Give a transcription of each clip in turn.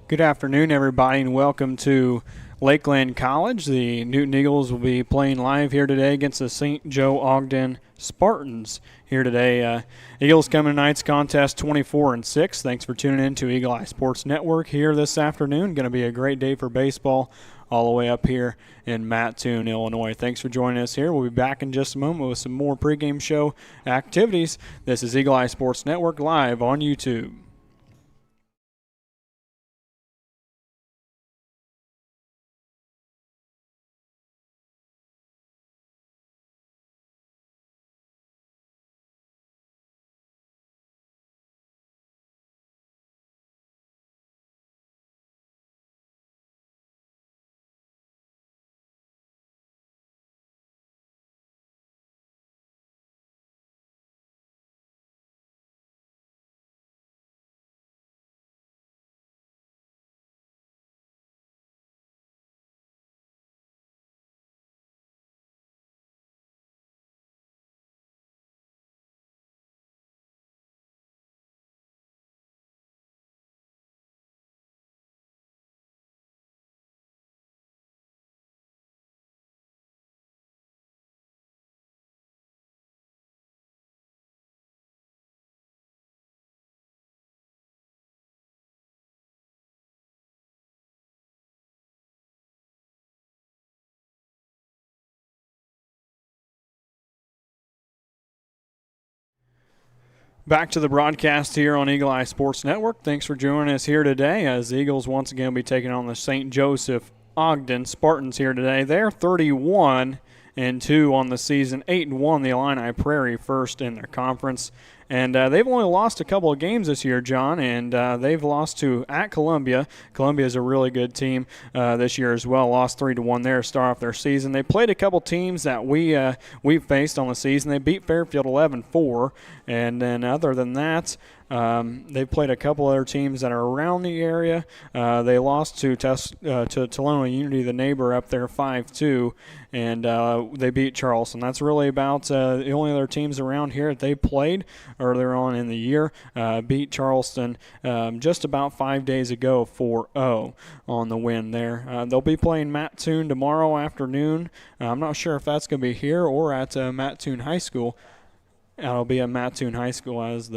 Good afternoon, everybody, and welcome to Lakeland College. The Newton Eagles will be playing live here today against the St. Joe Ogden Spartans here today. Eagles come in tonight's contest 24-6. Thanks for tuning in to Eagle Eye Sports Network here this afternoon. Going to be a great day for baseball all the way up here in Mattoon, Illinois. Thanks for joining us here. We'll be back in just a moment with some more pregame show activities. This is Eagle Eye Sports Network live on YouTube. Back to the broadcast here on Eagle Eye Sports Network. Thanks for joining us here today as the Eagles once again will be taking on the St. Joseph Ogden Spartans here today. They're 31-2 on the season, 8-1 the Illini Prairie first in their conference. And they've only lost a couple of games this year, John, and they've lost at Columbia. Columbia is a really good team this year as well. Lost 3-1 there to start off their season. They played a couple teams that we've faced on the season. They beat Fairfield 11-4, and then other than that, they've played a couple other teams that are around the area. They lost to Talona Unity, the neighbor up there, 5-2, and they beat Charleston. That's really about the only other teams around here that they played earlier on in the year. Beat Charleston just about 5 days ago 4-0 on the win there. They'll be playing Mattoon tomorrow afternoon. I'm not sure if that's going to be here or at Mattoon High School. It'll be at Mattoon High School as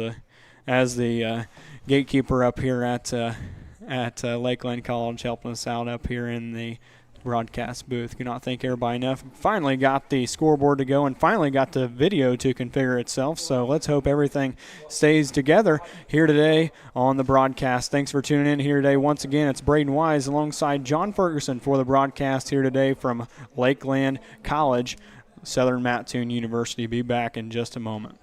the gatekeeper up here at Lakeland College helping us out up here in the broadcast booth. Cannot thank everybody enough. Finally got the scoreboard to go and finally got the video to configure itself. So let's hope everything stays together here today on the broadcast. Thanks for tuning in here today. Once again, it's Braden Wise alongside John Ferguson for the broadcast here today from Lakeland College, Southern Mattoon University. Be back in just a moment.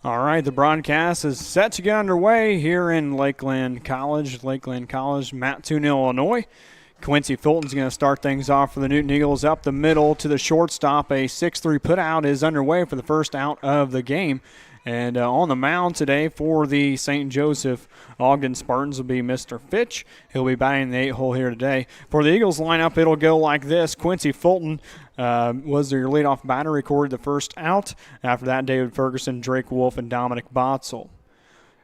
All right, the broadcast is set to get underway here in Lakeland College, Mattoon, Illinois. Quincy Fulton's going to start things off for the Newton Eagles up the middle to the shortstop. A 6-3 putout is underway for the first out of the game. And on the mound today for the St. Joseph Ogden Spartans will be Mr. Fitch. He'll be batting the 8-hole here today. For the Eagles lineup, it'll go like this. Quincy Fulton was their leadoff batter, recorded the first out. After that, David Ferguson, Drake Wolf, and Dominic Botzel.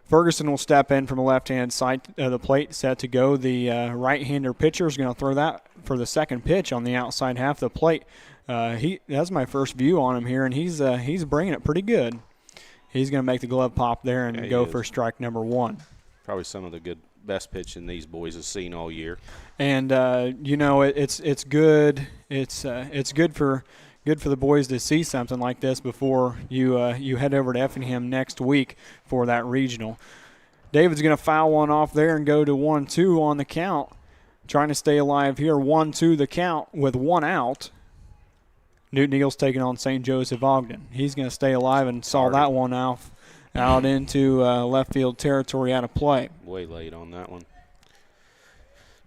Ferguson will step in from the left-hand side of the plate, set to go. The right-hander pitcher is going to throw that for the second pitch on the outside half of the plate. That's my first view on him here, and he's bringing it pretty good. He's going to make the glove pop there and go for strike number 1. Probably some of the best pitching these boys have seen all year. And it's good. It's good for the boys to see something like this before you head over to Effingham next week for that regional. David's going to foul one off there and go to 1-2 on the count. Trying to stay alive here. 1-2 the count with 1 out. Newton Eagles taking on St. Joseph Ogden. He's going to stay alive and saw that one out into left field territory out of play. Way late on that one.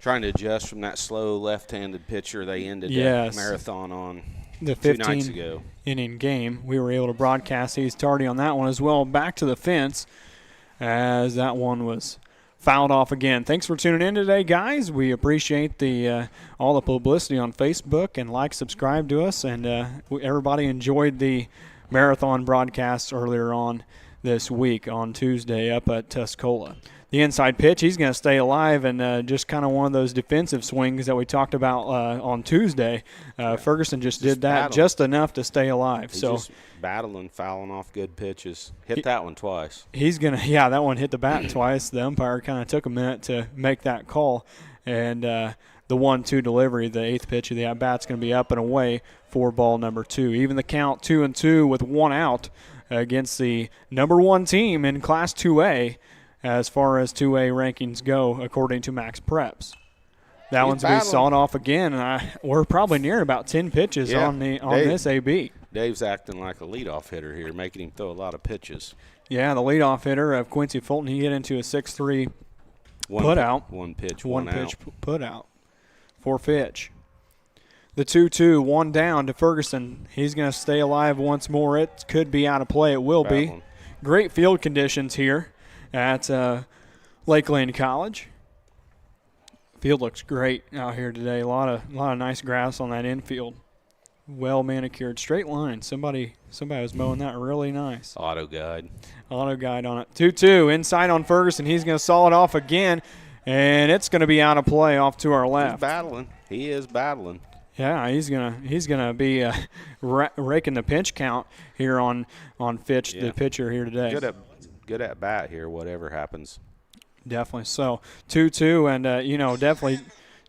Trying to adjust from that slow left-handed pitcher they ended that marathon on the 2 nights ago. 15-inning game. We were able to broadcast these tardy on that one as well. Back to the fence as that one was fouled off again. Thanks for tuning in today, guys. We appreciate all the publicity on Facebook, and subscribe to us. And everybody enjoyed the marathon broadcasts earlier on this week on Tuesday up at Tuscola. The inside pitch, he's going to stay alive, and just kind of one of those defensive swings that we talked about on Tuesday. Ferguson just did that battling. just enough to stay alive. He's so just battling, fouling off good pitches. Hit that one twice. He's going to, that one hit the bat twice. The umpire kind of took a minute to make that call. And the 1-2 delivery, the 8th pitch of the at-bat's going to be up and away for ball number 2. Even the count 2-2 with 1 out against the number 1 team in Class 2A as far as 2A rankings go, according to Max Preps. That one's going to be sawed off again, and we're probably near about 10 pitches on this AB. Dave's acting like a leadoff hitter here, making him throw a lot of pitches. Yeah, the leadoff hitter of Quincy Fulton, he hit into a 6-3 put-out. One pitch put-out for Fitch. The 2-2, 1 down to Ferguson. He's going to stay alive once more. It could be out of play. It will be. Great field conditions here at Lakeland College. Field looks great out here today. A lot of nice grass on that infield. Well manicured, straight line. Somebody was mowing that really nice. Auto guide on it. 2-2 inside on Ferguson. He's going to saw it off again, and it's going to be out of play off to our left. He's battling. He is battling. Yeah, he's gonna be raking the pinch count here on Fitch, the pitcher here today. Good at bat here, whatever happens. Definitely so. 2-2, and definitely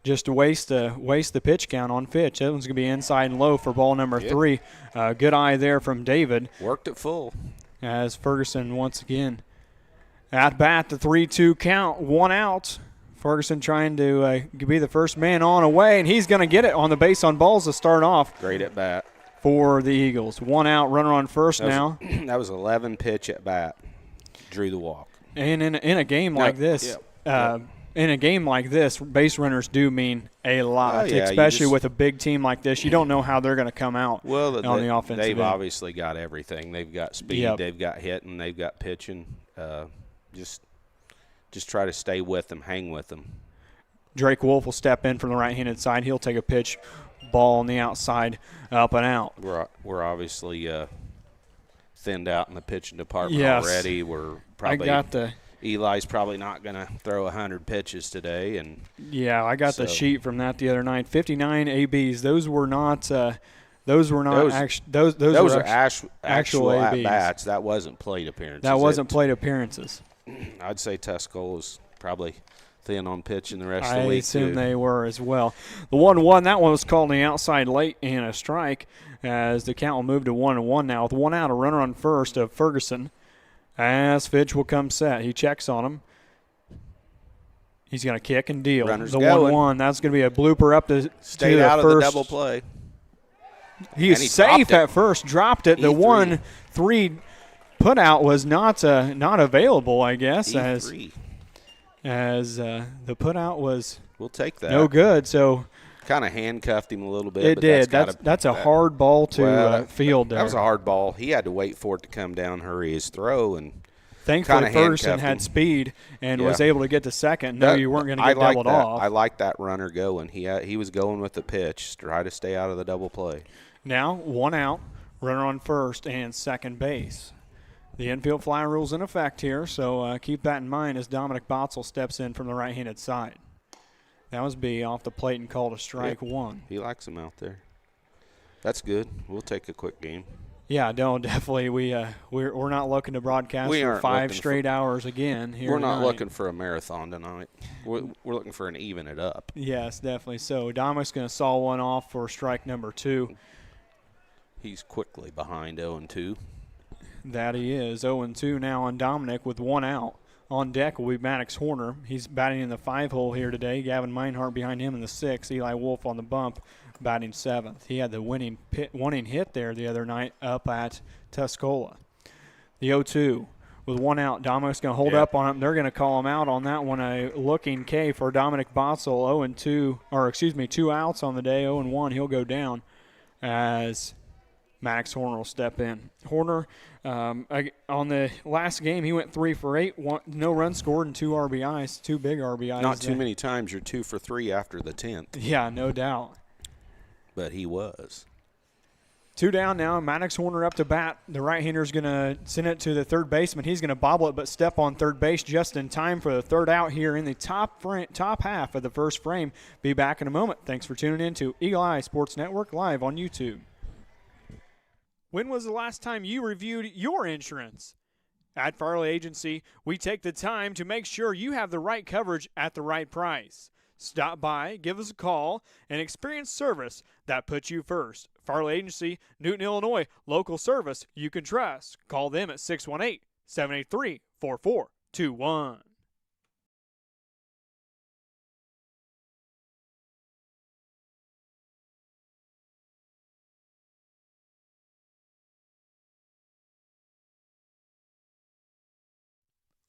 just to waste the pitch count on Fitch. That one's gonna be inside and low for ball number 3. Good eye there from David. Worked it full. As Ferguson once again at bat, the 3-2 count, 1 out. Ferguson trying to be the first man on away, and he's going to get it on the base on balls to start off. Great at bat for the Eagles. 1 out, runner on first now. That was 11 pitch at bat. Drew the walk. And in a game like this, base runners do mean a lot, especially with a big team like this. You don't know how they're going to come out on the offensive They've end. obviously got everything. They've got speed, they've got hitting, they've got pitching. Just try to stay with them, hang with them. Drake Wolf will step in from the right-handed side. He'll take a pitch, ball on the outside, up and out. We're obviously thinned out in the pitching department already. We're probably Eli's probably not going to throw 100 pitches today, and I got the sheet from that the other night. 59 ABs. Those were actual at ABs. bats. That wasn't plate appearances. I'd say Tuscola is probably thin on pitch in the rest of the week. I assume they were as well. The 1-1, that one was called on the outside late and a strike as the count will move to 1-1 now with 1 out, a runner on first of Ferguson as Fitch will come set. He checks on him. He's going to kick and deal. Runner's the going. 1-1, that's going to be a blooper up to stayed out of the double play. He's safe at first, dropped it. The 1-3 put out was not available, I guess, as the put out was we'll take that. no good. So Kind of handcuffed him a little bit. It did. That's a hard ball to field there. That was a hard ball. He had to wait for it to come down, hurry his throw, and thankfully Ferguson had speed and was able to get to second. No, you weren't going to get doubled off. I like that runner going. He was going with the pitch, try to stay out of the double play. Now 1 out, runner on first and second base. The infield fly rule's in effect here, so keep that in mind as Dominic Botzel steps in from the right-handed side. That was B off the plate and called a strike one. He likes him out there. That's good. We'll take a quick game. Yeah, no, definitely. We're not looking to broadcast for 5 straight hours again here We're not tonight. looking for a marathon tonight. We're looking for an even it up. Yes, definitely. So Dominic's going to saw one off for strike number 2. He's quickly behind 0-2. That he is. 0-2 now on Dominic with 1 out. On deck will be Maddox Horner. He's batting in the 5-hole here today. Gavin Meinhardt behind him in the 6th. Eli Wolf on the bump, batting 7th. He had the winning hit there the other night up at Tuscola. The 0-2 with 1 out. Dominic's going to hold up on him. They're going to call him out on that one. A looking K for Dominic Botzel. 2 outs on the day. 0-1. He'll go down as Max Horner will step in. Horner, on the last game, he went 3 for 8, no runs scored, and 2 RBIs, 2 big RBIs. Not too many times you're 2 for 3 after the 10th. Yeah, no doubt. But he was. 2 down now. Maddox Horner up to bat. The right-hander's going to send it to the third baseman. He's going to bobble it, but step on third base just in time for the 3rd out here in the top half of the first frame. Be back in a moment. Thanks for tuning in to Eagle Eye Sports Network live on YouTube. When was the last time you reviewed your insurance? At Farley Agency, we take the time to make sure you have the right coverage at the right price. Stop by, give us a call, and experience service that puts you first. Farley Agency, Newton, Illinois, local service you can trust. Call them at 618-783-4421.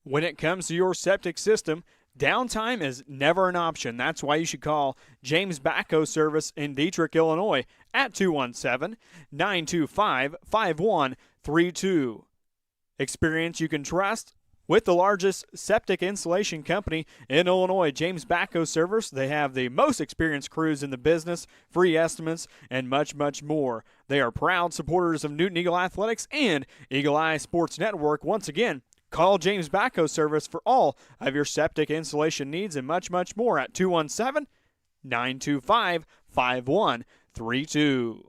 When it comes to your septic system, downtime is never an option. That's why you should call James Backhoe Service in Dietrich, Illinois at 217-925-5132. Experience you can trust with the largest septic installation company in Illinois, James Backhoe Service. They have the most experienced crews in the business, free estimates, and much, much more. They are proud supporters of Newton Eagle Athletics and Eagle Eye Sports Network. Once again, call James Backhoe Service for all of your septic installation needs and much, much more at 217-925-5132.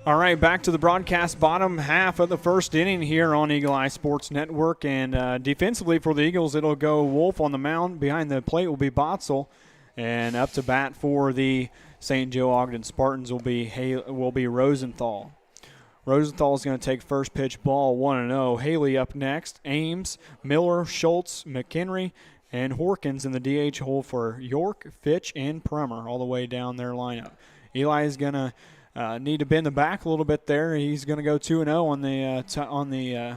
All right, back to the broadcast bottom half of the first inning here on Eagle Eye Sports Network. And defensively for the Eagles, it'll go Wolf on the mound. Behind the plate will be Botzel. And up to bat for the St. Joe Ogden Spartans will be Rosenthal. Rosenthal is going to take first pitch ball 1-0. Haley up next. Ames, Miller, Schultz, McHenry, and Horkins in the DH hole for York, Fitch, and Prummer all the way down their lineup. Eli is going to need to bend the back a little bit there. He's going to go 2-0 on the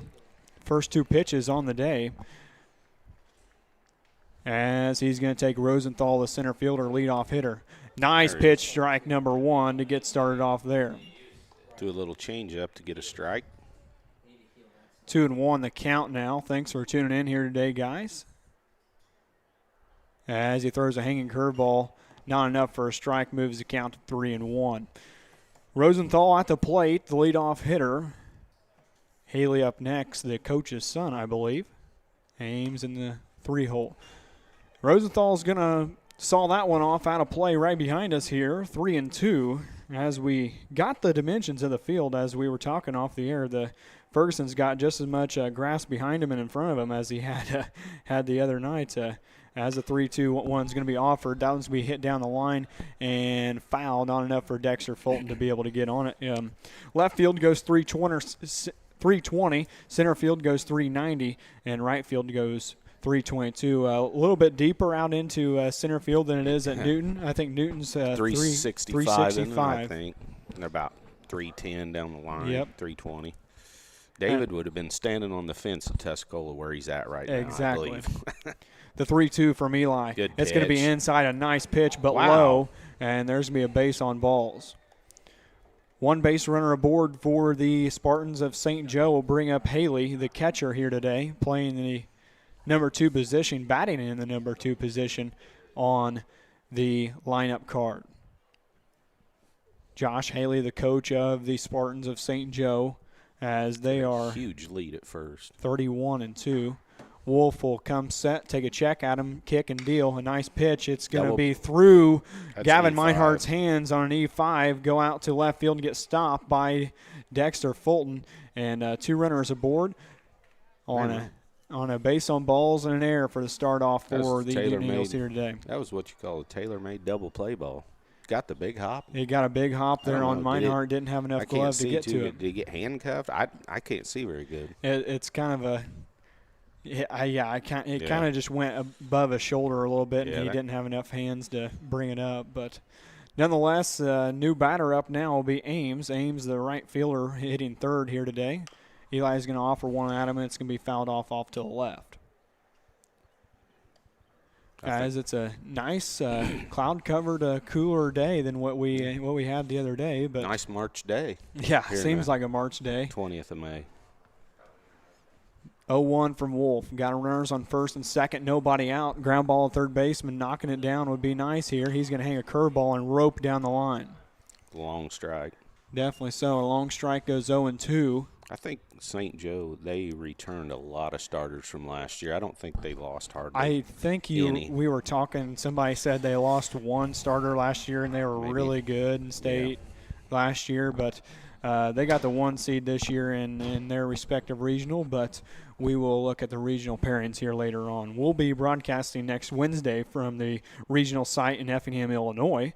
first 2 pitches on the day, as he's going to take Rosenthal, the center fielder, leadoff hitter. Nice pitch, strike number 1 to get started off there. Do a little change up to get a strike. 2-1 the count now. Thanks for tuning in here today, guys. As he throws a hanging curveball, not enough for a strike, moves the count to 3-1. Rosenthal at the plate, the leadoff hitter. Haley up next, the coach's son, I believe. Ames in the 3-hole. Rosenthal's going to saw that one off out of play right behind us here, 3-2. As we got the dimensions of the field as we were talking off the air, the Ferguson's got just as much grass behind him and in front of him as he had the other night. As the 3-2-1 is going to be offered, that one's going to be hit down the line and foul. Not enough for Dexter Fulton to be able to get on it. Left field goes 320, center field goes 390, and right field goes 322. A little bit deeper out into center field than it is at Newton. I think Newton's 365, I think. And they're about 310 down the line, 320. David would have been standing on the fence at Tuscola where he's at right now, exactly. I believe. The 3-2 from Eli. Good it's going to be inside, a nice pitch, but low, and there's going to be a base on balls. One base runner aboard for the Spartans of St. Joe will bring up Haley, the catcher here today, playing the number 2 position, batting in the number 2 position on the lineup card. Josh Haley, the coach of the Spartans of St. Joe, as they are huge lead at first, 31-2. Wolf will come set, take a check at him, kick and deal. A nice pitch. It's going to be through Gavin Meinhardt's hands on an E5, go out to left field and get stopped by Dexter Fulton. And 2 runners aboard on a base on balls and an error for the start off for the Newton Eagles here today. That was what you call a tailor-made double play ball. Got the big hop. He got a big hop there on Meinhardt. Didn't have enough glove to get to it. Did he get handcuffed? I can't see very good. It's kind of a it kind of just went above his shoulder a little bit, and he didn't have enough hands to bring it up. But nonetheless, new batter up now will be Ames. Ames, the right fielder, hitting third here today. Eli's going to offer one at him, and it's going to be fouled off to the left. As it's a nice cloud-covered, cooler day than what we had the other day. But nice March day. Yeah, seems like a March day. 20th of May. 0-1 from Wolf. Got runners on first and second, nobody out. Ground ball at third baseman, knocking it down would be nice here. He's going to hang a curveball and rope down the line. Long strike. Definitely so. A long strike goes 0-2. I think St. Joe, they returned a lot of starters from last year. I don't think they lost hardly I think any. We were talking, somebody said they lost one starter last year, and they were really good in state last year. But they got the 1 seed this year in their respective regional, but we will look at the regional pairings here later on. We'll be broadcasting next Wednesday from the regional site in Effingham, Illinois.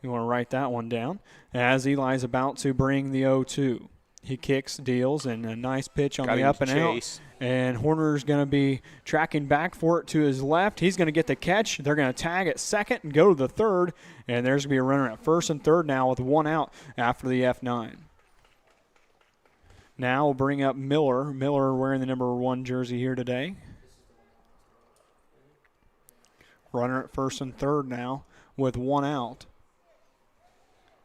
You want to write that one down. As Eli's about to bring the 0-2. He kicks, deals, and a nice pitch on the up and out. And Horner's going to be tracking back for it to his left. He's going to get the catch. They're going to tag at second and go to the third. And there's going to be a runner at first and third now with 1 out after the F9. Now we'll bring up Miller. Miller wearing the number 1 jersey here today. Runner at first and third now with 1 out.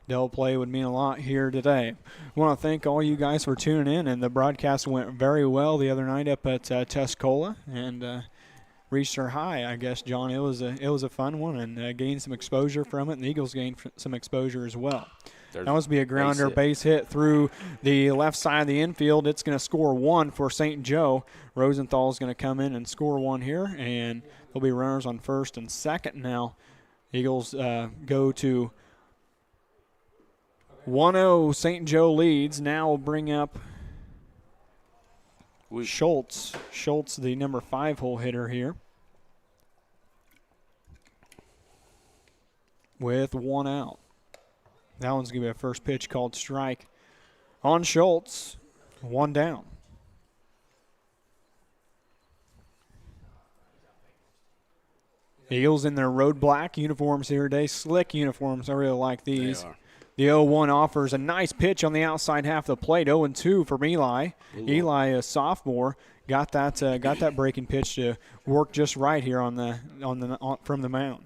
Double play would mean a lot here today. I want to thank all you guys for tuning in, and the broadcast went very well the other night up at Tuscola and reached our high, I guess, John. It was a fun one and gained some exposure from it, and the Eagles gained some exposure as well. That was be a grounder base hit through the left side of the infield. It's going to score 1 for St. Joe. Rosenthal's going to come in and score 1 here, and there'll be runners on first and second now. Eagles go to 1-0. St. Joe leads. Now we'll bring up Schultz. Schultz, the number 5 hole hitter here, with 1 out. That one's going to be a first pitch called strike on Schultz. 1 down. Eagles in their road black uniforms here today. Slick uniforms. I really like these. They are. The 0-1 offers a nice pitch on the outside half of the plate. 0-2 from Eli. Eli, a sophomore, got that breaking pitch to work just right here from the mound.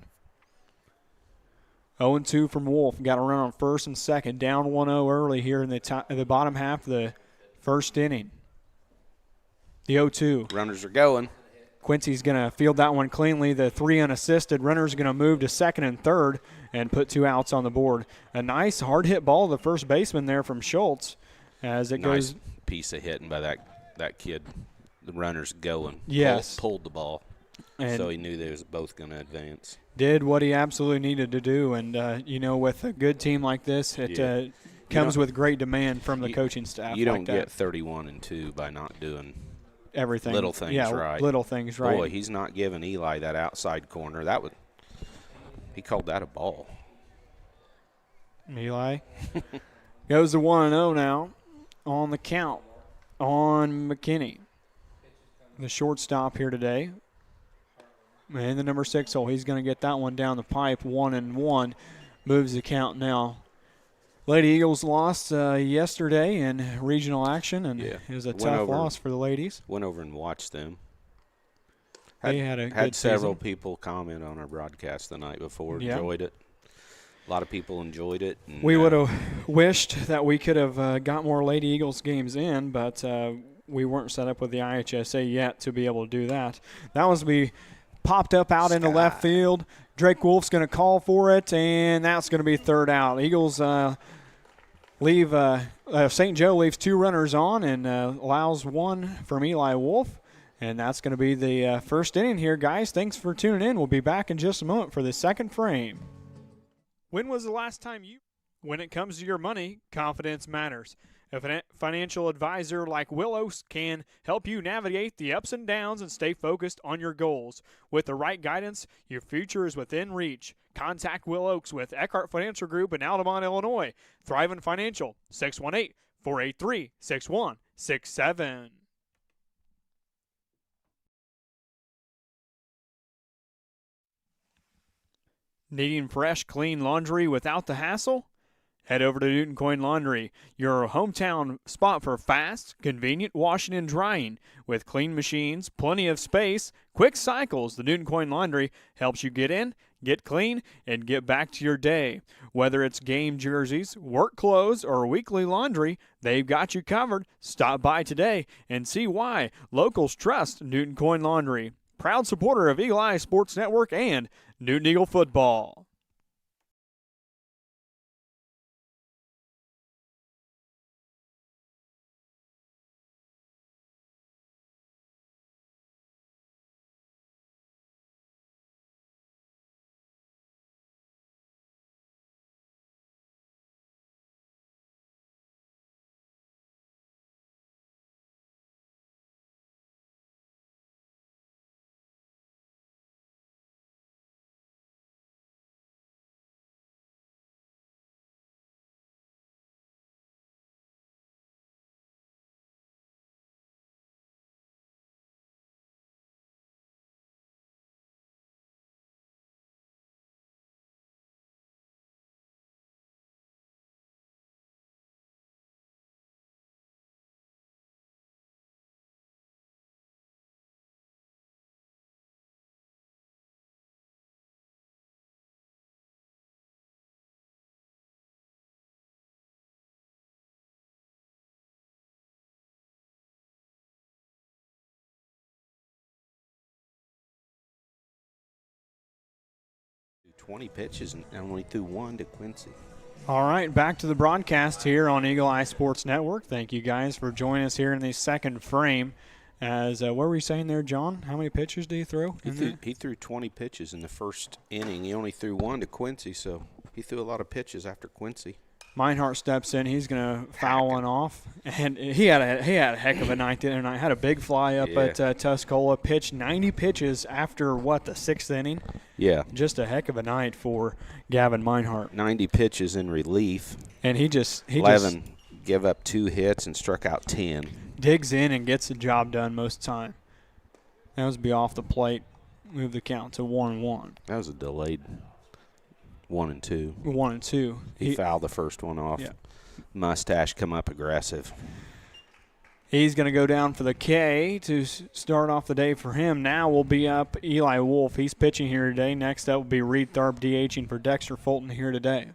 0-2 from Wolf. Got a run on first and second. Down 1-0 early here in the bottom half of the first inning. The 0-2. Runners are going. Quincy's going to field that one cleanly. The 3 unassisted. Runner's going to move to second and third and put 2 outs on the board. A nice hard-hit ball to the first baseman there from Schultz as it goes. Nice piece of hitting by that kid. The runner's going. Yes. Pulled the ball. And so he knew they was both going to advance. Did what he absolutely needed to do. And, with a good team like this, comes with great demand from the coaching staff. You don't get 31-2 by not doing everything. Little things right. Little things right. Boy, he's not giving Eli that outside corner. He called that a ball. Eli goes to 1-0 now on the count on McKinney. The shortstop here today. And the number 6 hole, he's going to get that one down the pipe. 1-1 moves the count now. Lady Eagles lost yesterday in regional action, and it was a tough loss for the ladies. Went over and watched them. They had several people comment on our broadcast the night before. Yeah. Enjoyed it. A lot of people enjoyed it. And, we would have wished that we could have got more Lady Eagles games in, but we weren't set up with the IHSA yet to be able to do that. That was popped up out into left field. Drake Wolf's going to call for it, and that's going to be third out. Eagles leave St. Joe leaves 2 runners on and allows 1 from Eli Wolf. And that's going to be the first inning here, guys. Thanks for tuning in. We'll be back in just a moment for the second frame. When was the last time When it comes to your money, confidence matters. A financial advisor like Willows can help you navigate the ups and downs and stay focused on your goals. With the right guidance, your future is within reach. Contact Will Oaks with Eckhart Financial Group in Altamont, Illinois. Thrivent Financial, 618-483-6167. Needing fresh, clean laundry without the hassle? Head over to Newton Coin Laundry, your hometown spot for fast, convenient washing and drying. With clean machines, plenty of space, quick cycles, the Newton Coin Laundry helps you get in, get clean, and get back to your day. Whether it's game jerseys, work clothes, or weekly laundry, they've got you covered. Stop by today and see why locals trust Newton Coin Laundry. Proud supporter of Eagle Eye Sports Network and Newton Eagle football. $20 pitches and only threw 1 to Quincy. All right, back to the broadcast here on Eagle Eye Sports Network. Thank you guys for joining us here in the second frame. As what were you saying there, John? How many pitches did he throw? He threw 20 pitches in the first inning. He only threw 1 to Quincy, so he threw a lot of pitches after Quincy. Meinhardt steps in. He's going to foul one off. And he had a heck of a night the other night. Had a big fly up at Tuscola. Pitched 90 pitches after, the 6th inning? Yeah. Just a heck of a night for Gavin Meinhardt. 90 pitches in relief. And he give up 2 hits and struck out 10. Digs in and gets the job done most of the time. That was be off the plate. Move the count to 1-1. That was a delayed 1-2. 1-2. He fouled the first one off. Yeah. Mustache come up aggressive. He's going to go down for the K to start off the day for him. Now will be up Eli Wolf. He's pitching here today. Next up will be Reed Tharp DHing for Dexter Fulton here today.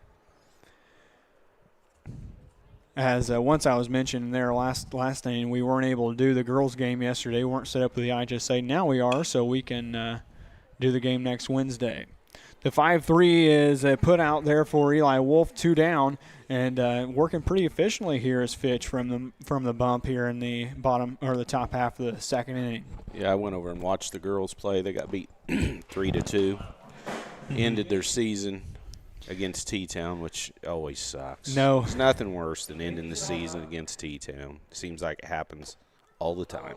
As once I was mentioning there last inning, we weren't able to do the girls' game yesterday. We weren't set up with the IHSA. Now we are, so we can do the game next Wednesday. The 5-3 is put out there for Eli Wolf, 2 down, and working pretty efficiently here is Fitch from the bump here in the bottom or the top half of the second inning. Yeah, I went over and watched the girls play. They got beat 3-2. Ended their season against T-Town, which always sucks. No. There's nothing worse than ending the season against T-Town. Seems like it happens all the time.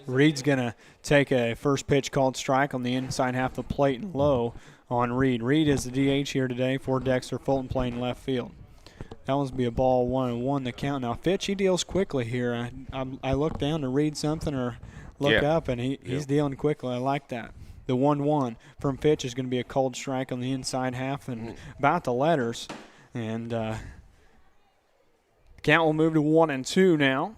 Reed's going to take a first pitch called strike on the inside half of the plate and low on Reed. Reed is the DH here today for Dexter Fulton playing left field. That one's be a ball 1-1 the count. Now, Fitch, he deals quickly here. I look down to read something or look up, and he's dealing quickly. I like that. The 1-1 from Fitch is going to be a cold strike on the inside half and about the letters. And count will move to 1-2 now.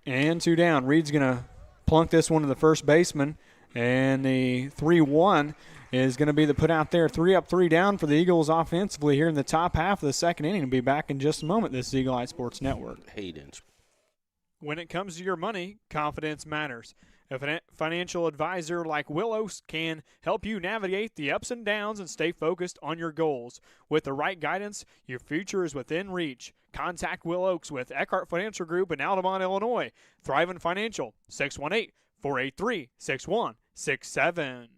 And 2 down. Reed's going to plunk this one to the first baseman. And the 3-1 is going to be the put out there. 3 up, 3 down for the Eagles offensively here in the top half of the second inning. We'll be back in just a moment. This is Eagle Eye Sports Network. When it comes to your money, confidence matters. A financial advisor like Willows can help you navigate the ups and downs and stay focused on your goals. With the right guidance, your future is within reach. Contact Will Oaks with Eckhart Financial Group in Altamont, Illinois. Thrivent Financial, 618-483-6167.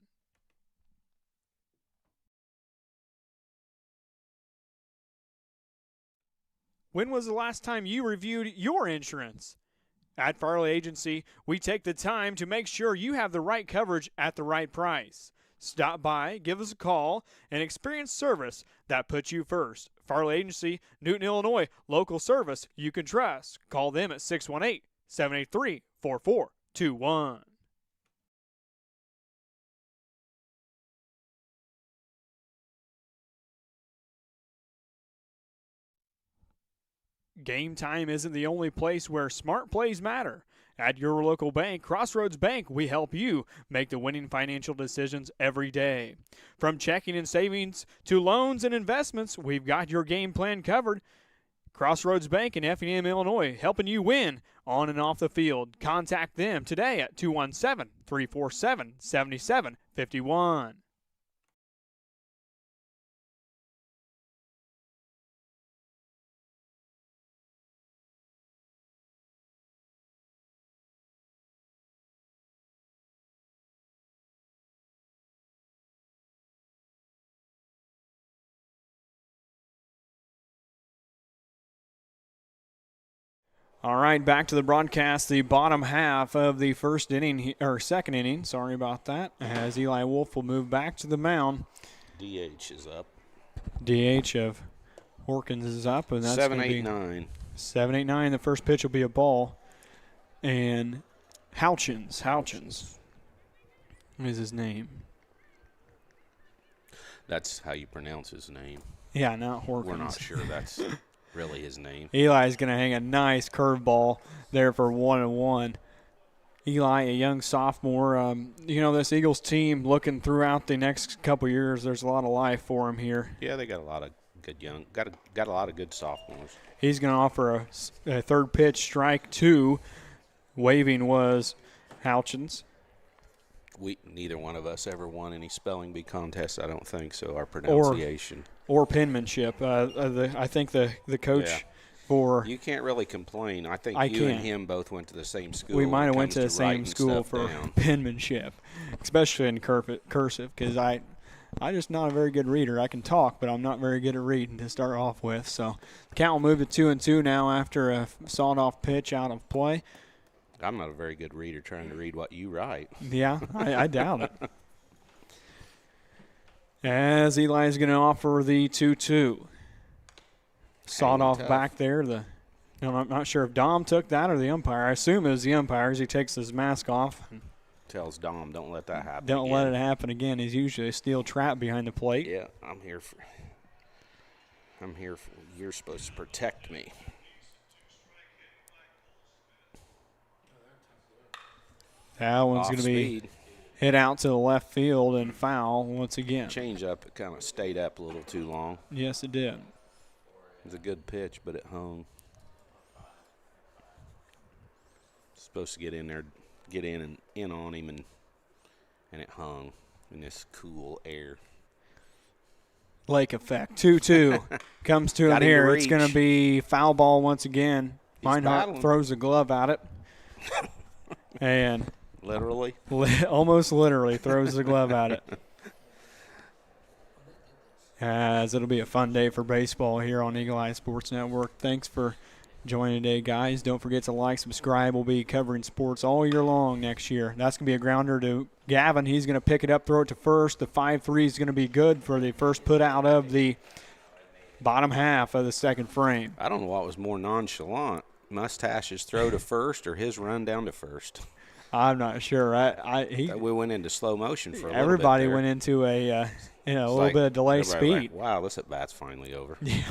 When was the last time you reviewed your insurance? At Farley Agency, we take the time to make sure you have the right coverage at the right price. Stop by, give us a call, and experience service that puts you first. Farley Agency, Newton, Illinois, local service you can trust. Call them at 618-783-4421. Game time isn't the only place where smart plays matter. At your local bank, Crossroads Bank, we help you make the winning financial decisions every day. From checking and savings to loans and investments, we've got your game plan covered. Crossroads Bank in Effingham, Illinois, helping you win on and off the field. Contact them today at 217-347-7751. All right, back to the broadcast. The bottom half of the second inning. Sorry about that. As Eli Wolf will move back to the mound. DH is up. DH of Horkins is up, and that's 7-8-9. 7-8-9. The first pitch will be a ball, and Houchins is his name. That's how you pronounce his name. Yeah, not Horkins. We're not sure that's really his name. Eli's going to hang a nice curveball there for 1-1. Eli, a young sophomore. This Eagles team looking throughout the next couple years, there's a lot of life for him here. Yeah, they got a lot of good got a lot of good sophomores. He's going to offer a third pitch, strike 2. Waving was Houchins. Neither one of us ever won any spelling bee contests, I don't think, so our pronunciation. Or penmanship. I think the coach for... You can't really complain. I think and him both went to the same school. We might have went to the same school for penmanship, especially in cursive, because I'm just not a very good reader. I can talk, but I'm not very good at reading to start off with. So the count will move to 2-2 now after a sawed-off pitch out of play. I'm not a very good reader trying to read what you write. Yeah, I doubt it. As Eli's going to offer the 2-2. Sawed off back there. I'm not sure if Dom took that or the umpire. I assume it was the umpire as he takes his mask off. Tells Dom, don't let that happen Don't let it happen again. He's usually a steel trap behind the plate. Yeah, I'm here for you're supposed to protect me. That one's going to be hit out to the left field and foul once again. Change up, it kind of stayed up a little too long. Yes, it did. It was a good pitch, but it hung. Supposed to get in there, get in on him, and it hung in this cool air. Lake effect. 2-2 comes to him here. It's going to be foul ball once again. Meinhardt throws a glove at it. And almost literally throws the glove at it. as it'll be a fun day for baseball here on Eagle Eye Sports Network. Thanks for joining today, guys. Don't forget to like, subscribe. We'll be covering sports all year long next year. That's going to be a grounder to Gavin. He's going to pick it up, throw it to first. The 5-3 is going to be good for the first put out of the bottom half of the second frame. I don't know what was more nonchalant, Mustache's throw to first or his run down to first. I'm not sure. We went into slow motion for a little bit. Everybody went into a little bit of delay speed. Like, wow, this at-bat's finally over. Yeah.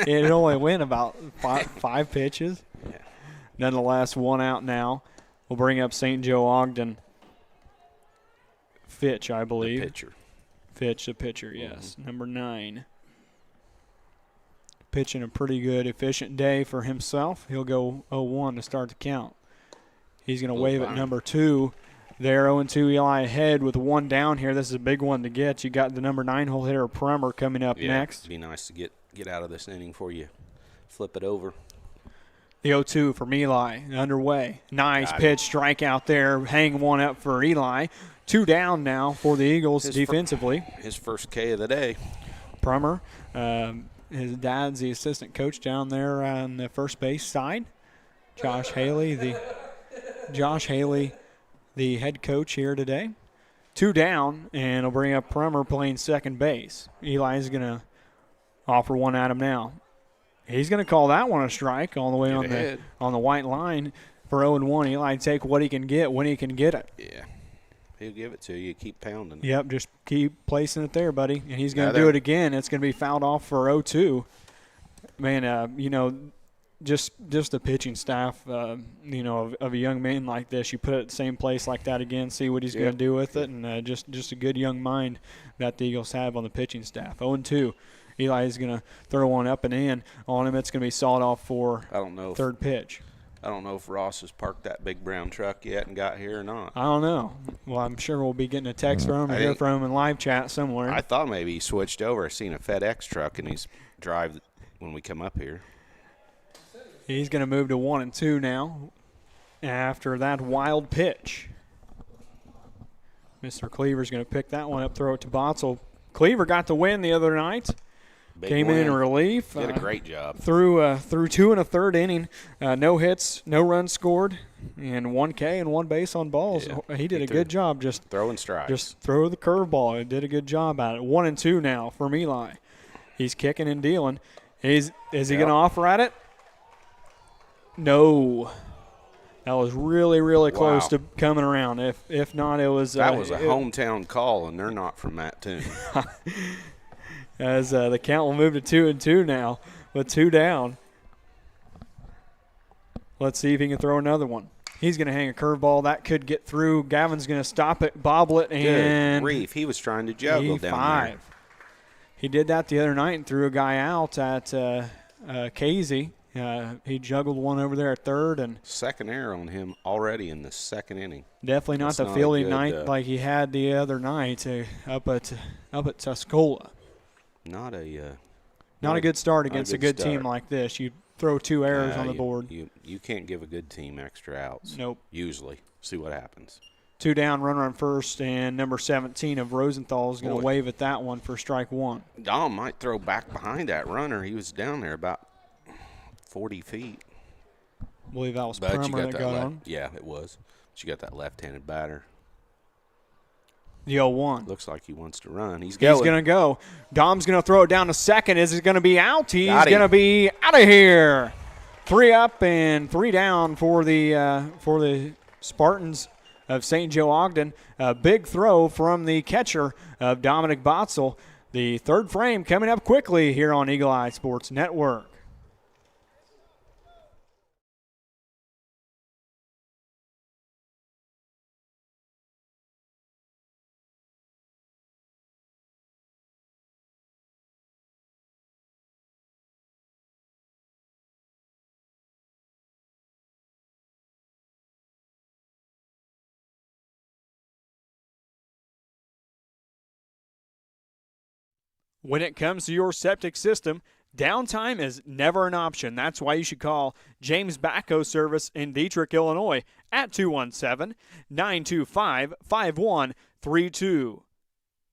It only went about five pitches. Yeah. Nonetheless, one out now. We'll bring up St. Joe Ogden. Fitch, I believe. The pitcher. Fitch, the pitcher, yes. Number 9. Pitching a pretty good, efficient day for himself. He'll go 0-1 to start the count. He's going to wave at number 2. There, 0-2, Eli ahead with 1 down here. This is a big one to get. You got the number 9-hole hitter, Prummer, coming up next. It'd be nice to get out of this inning before you flip it over. The 0-2 from Eli, underway. Nice pitch, strikeout there. Hang one up for Eli. 2 down now for the Eagles defensively. His first K of the day. Prummer, his dad's the assistant coach down there on the first base side. Josh Haley, the head coach here today. 2 down, and he'll bring up Prummer playing second base. Eli's going to offer one at him now. He's going to call that one a strike all the way on the white line for 0-1. Eli take what he can get when he can get it. Yeah. He'll give it to you. Keep pounding. Yep, just keep placing it there, buddy. And he's going to do it again. It's going to be fouled off for 0-2. Man, just the pitching staff, of a young man like this, you put it at the same place like that again, see what he's going to do with it, and just a good young mind that the Eagles have on the pitching staff. 0-2. Eli is going to throw one up and in on him. It's going to be sawed off for third pitch. I don't know if Ross has parked that big brown truck yet and got here or not. I don't know. Well, I'm sure we'll be getting a text from him or hear from him in live chat somewhere. I thought maybe he switched over. I seen a FedEx truck in his drive when we come up here. He's going to move to 1-2 now after that wild pitch. Mr. Cleaver's going to pick that one up, throw it to Botzel. Cleaver got the win the other night. Came in relief. Did a great job. Through 2 1/3 inning. No hits, no runs scored, and 1 K and 1 base on balls. Yeah, he did a good job just throwing strikes. Just throw the curveball. He did a good job at it. 1-2 now from Eli. He's kicking and dealing. Is he going to offer at it? No. That was really, really close to coming around. If not, it was that was a hometown call, and they're not from that tune. As the count will move to 2-2 now with 2 down. Let's see if he can throw another one. He's going to hang a curveball. That could get through. Gavin's going to stop it, bobble it, and Reef. He was trying to juggle down there. He did that the other night and threw a guy out at Casey. He juggled one over there at third. And second error on him already in the second inning. Definitely not the fielding night like he had the other night up at Tuscola. Not a good start against a good team like this. You throw 2 errors on the board. You can't give a good team extra outs. Nope. Usually. See what happens. 2 down, runner on first, and number 17 of Rosenthal is going to wave at that one for strike 1. Dom might throw back behind that runner. He was down there about 40 feet. I believe that was Prummer that got on. Yeah, it was. But you got that left-handed batter. The 0-1. Looks like he wants to run. He's going to go. Dom's going to throw it down to second. Is it going to be out? He's going to be out of here. 3 up and 3 down for the Spartans of St. Joe Ogden. A big throw from the catcher of Dominic Botzel. The third frame coming up quickly here on Eagle Eye Sports Network. When it comes to your septic system, downtime is never an option. That's why you should call James Backhoe Service in Dietrich, Illinois at 217-925-5132.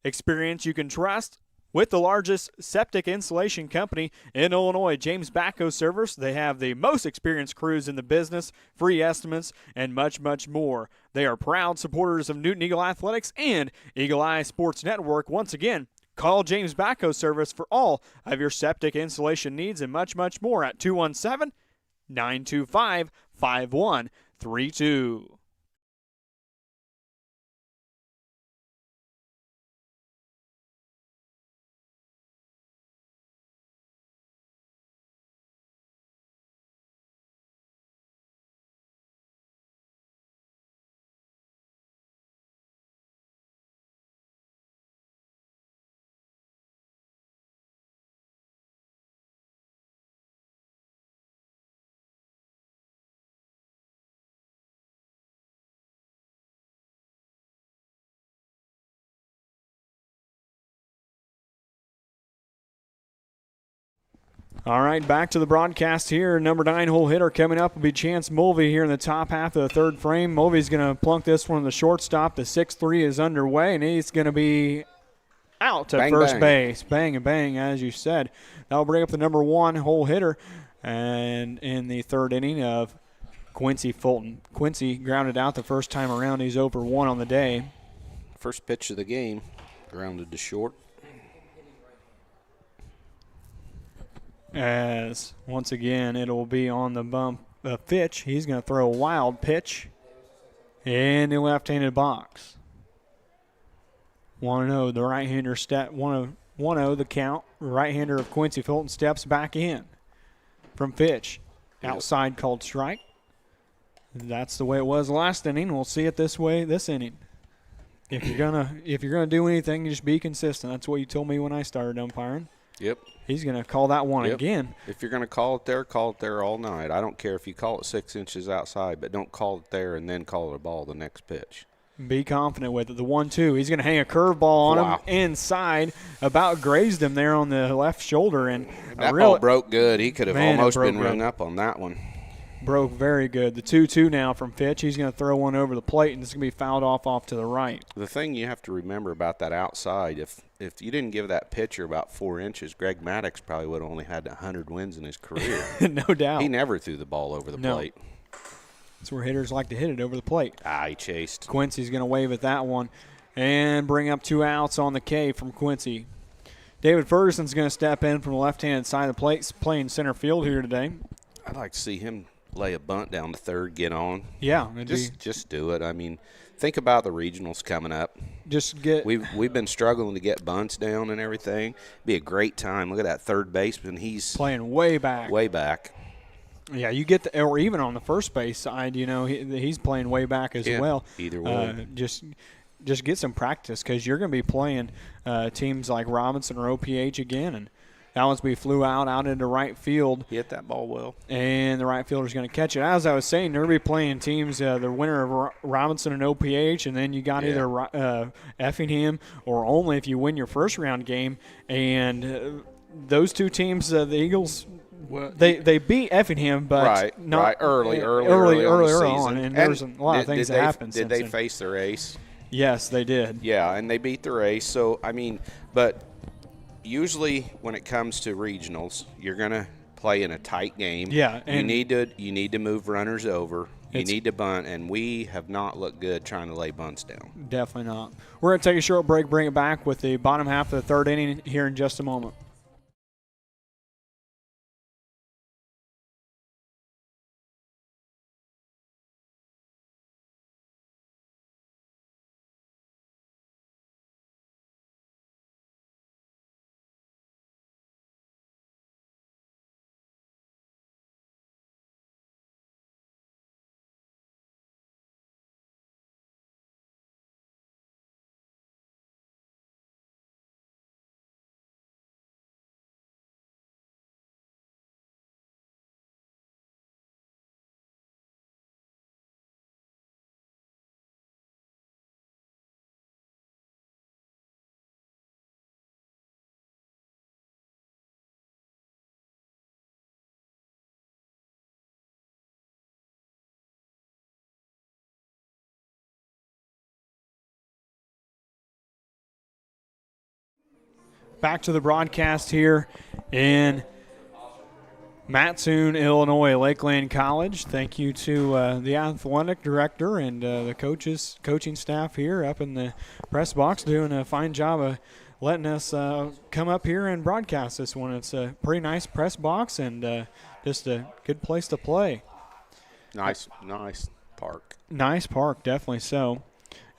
Experience you can trust With the largest septic installation company in Illinois, James Backhoe Service, they have the most experienced crews in the business, free estimates, and much, much more. They are proud supporters of Newton Eagle Athletics and Eagle Eye Sports Network. Once again, call James Backhoe Service for all of your septic installation needs and much, much more at 217-925-5132. All right, back to the broadcast here. Number 9 hole hitter coming up will be Chance Mulvey here in the top half of the third frame. Mulvey's going to plunk this one to the shortstop. The 6-3 is underway, and he's going to be out to first base. Bang and bang, as you said. That'll bring up the number 1 hole hitter, and in the third inning of Quincy Fulton. Quincy grounded out the first time around. He's over 1 on the day. First pitch of the game, grounded to short. As once again it'll be on the bump pitch. He's going to throw a wild pitch in the left-handed box. 1-0, the right-hander step. 1-0 the count. Right-hander of Quincy Fulton steps back in from pitch. Outside called strike. That's the way it was last inning. We'll see it this way this inning. If you're gonna do anything, you just be consistent. That's what you told me when I started umpiring. Yep. He's going to call that one again. If you're going to call it there all night. I don't care if you call it 6 inches outside, but don't call it there and then call it a ball the next pitch. Be confident with it. The 1-2. He's going to hang a curveball on him inside. About grazed him there on the left shoulder. And that ball broke good. He could have almost been rung up on that one. Broke very good. The 2-2 now from Fitch. He's going to throw one over the plate, and it's going to be fouled off to the right. The thing you have to remember about that outside, if you didn't give that pitcher about 4 inches, Greg Maddox probably would have only had 100 wins in his career. No doubt. He never threw the ball over the plate. That's where hitters like to hit it over the plate. He chased. Quincy's going to wave at that one and bring up 2 outs on the K from Quincy. David Ferguson's going to step in from the left-hand side of the plate, playing center field here today. I'd like to see him lay a bunt down to third, get on. Yeah. Just do it. I mean, think about the regionals coming up. We've been struggling to get bunts down and everything. Be a great time. Look at that third baseman. He's playing way back. Way back. Yeah, you get or even on the first base side, he's playing way back as well. Either way. Just get some practice because you're going to be playing teams like Robinson or OPH again, and that one's we flew out into right field. He hit that ball well. And the right fielder's going to catch it. As I was saying, they're going to be playing teams, the winner of Robinson and OPH, and then you got either Effingham or only if you win your first round game. And those two teams, the Eagles, they beat Effingham, but not early on. And there's a lot of things that happened since then. Did they face their ace? Yes, they did. Yeah, and they beat their ace. So, I mean, but usually when it comes to regionals, you're going to play in a tight game. Yeah. And you need to move runners over. You need to bunt, and we have not looked good trying to lay bunts down. Definitely not. We're going to take a short break, bring it back with the bottom half of the third inning here in just a moment. back to the broadcast here in Mattoon, Illinois, Lakeland College. Thank you to the athletic director and the coaching staff here up in the press box doing a fine job of letting us come up here and broadcast this one. It's a pretty nice press box and just a good place to play. Nice park. Nice park, definitely so.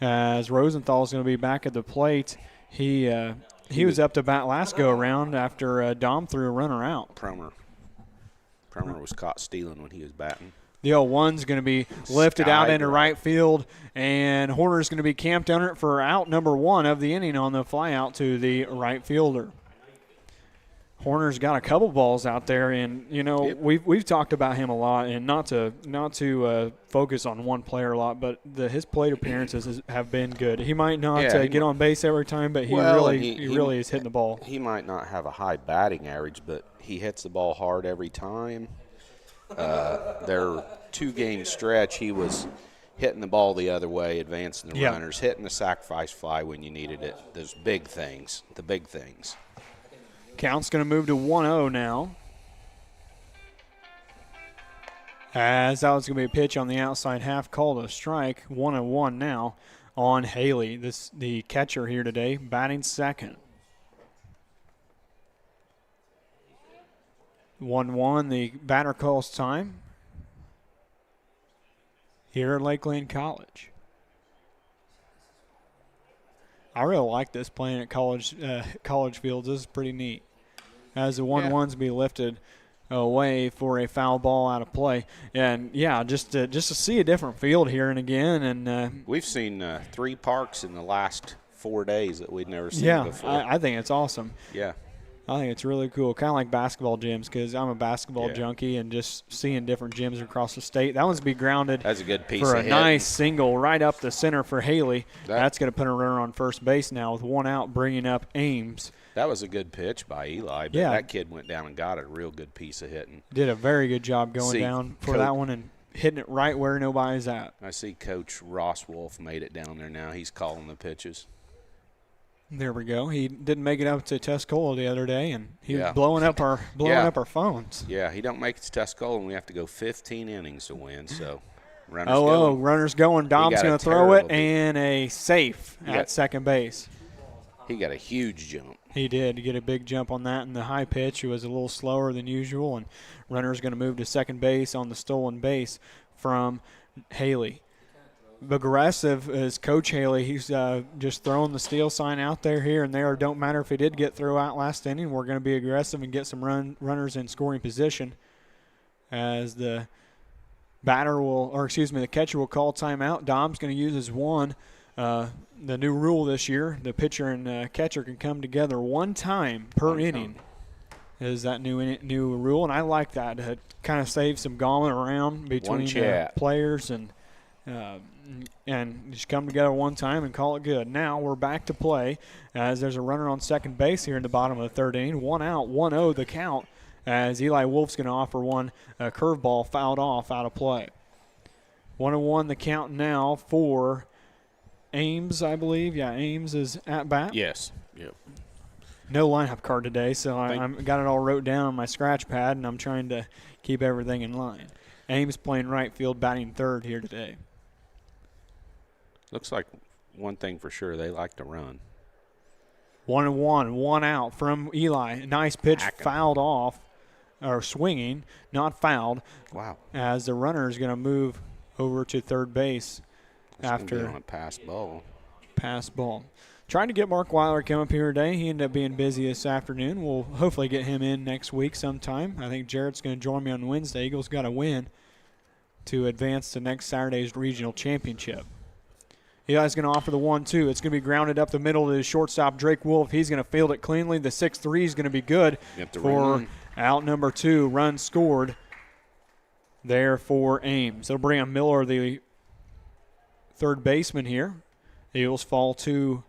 As Rosenthal's going to be back at the plate, he was up to bat last go-around after Dom threw a runner out. Promer was caught stealing when he was batting. The 0-1's going to be lifted out into right field, and Horner's going to be camped under it for out number 1 of the inning on the fly out to the right fielder. Horner's got a couple balls out there, and we've talked about him a lot, and not to focus on one player a lot, but his plate appearances have been good. He might not get on base every time, but he really is hitting the ball. He might not have a high batting average, but he hits the ball hard every time. Their 2-game stretch, he was hitting the ball the other way, advancing the runners, hitting the sacrifice fly when you needed it. Those big things, the big things. Count's going to move to 1-0 now. As that was going to be a pitch on the outside half, called a strike. 1-1 now on Haley, the catcher here today, batting second. 1-1, the batter calls time here at Lakeland College. I really like this playing at college fields. This is pretty neat. As the 1-1's be lifted away for a foul ball out of play. And, just to see a different field here and again. And we've seen 3 parks in the last 4 days that we'd never seen before. I think it's awesome. Yeah. I think it's really cool, kind of like basketball gyms, because I'm a basketball junkie, and just seeing different gyms across the state. That one's be grounded. That's a good piece for of a nice single right up the center for Haley. That's going to put a runner on first base now with 1 out, bringing up Ames. That was a good pitch by Eli, but that kid went down and got a real good piece of hitting. Did a very good job going down for that one and hitting it right where nobody's at. I see Coach Ross Wolf made it down there now. He's calling the pitches. There we go. He didn't make it up to Tuscola the other day, and he was blowing up our phones. Yeah, he don't make it to Tuscola, and we have to go 15 innings to win. So, runner's going. Dom's going to throw it, and a safe at second base. He got a huge jump. He did get a big jump on that, and the high pitch was a little slower than usual, and runner's going to move to second base on the stolen base from Haley. Aggressive is Coach Haley. He's just throwing the steal sign out there here and there. Don't matter if he did get through out last inning. We're going to be aggressive and get some runners in scoring position. As the the catcher will call timeout. Dom's going to use his 1. The new rule this year: the pitcher and catcher can come together 1 time per inning. Is that new rule? And I like that to kind of save some galling around between players and just come together 1 time and call it good. Now we're back to play as there's a runner on second base here in the bottom of the 3rd inning. 1 out, 1-0 the count as Eli Wolf's going to offer one curveball fouled off out of play. 1-1 the count now for Ames, I believe. Yeah, Ames is at bat. Yes. Yep. No lineup card today, so I got it all wrote down on my scratch pad, and I'm trying to keep everything in line. Ames playing right field, batting 3rd here today. Looks like one thing for sure, they like to run. 1-1, 1 out from Eli. Nice pitch fouled off, or swinging, not fouled. Wow. As the runner is going to move over to third base after a pass ball. Trying to get Mark Weiler to come up here today. He ended up being busy this afternoon. We'll hopefully get him in next week sometime. I think Jarrett's going to join me on Wednesday. Eagles got to win to advance to next Saturday's regional championship. Eli's going to offer the 1-2. It's going to be grounded up the middle to his shortstop, Drake Wolf. He's going to field it cleanly. The 6-3 is going to be good for out number 2. Run scored there for Ames. They'll bring on Miller, the third baseman here. The Eagles fall 2-0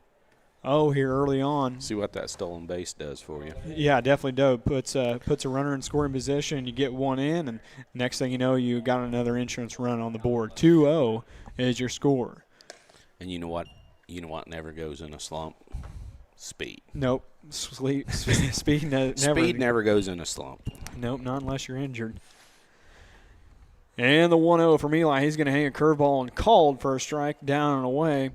here early on. See what that stolen base does for you. Yeah, definitely does. Puts a runner in scoring position. You get 1 in, and next thing you know, you got another insurance run on the board. 2-0 is your score. And you know what? Never goes in a slump. Speed. Nope. Speed never. Speed never goes in a slump. Nope, not unless you're injured. And the 1-0 from Eli. He's going to hang a curveball and called for a strike, down and away,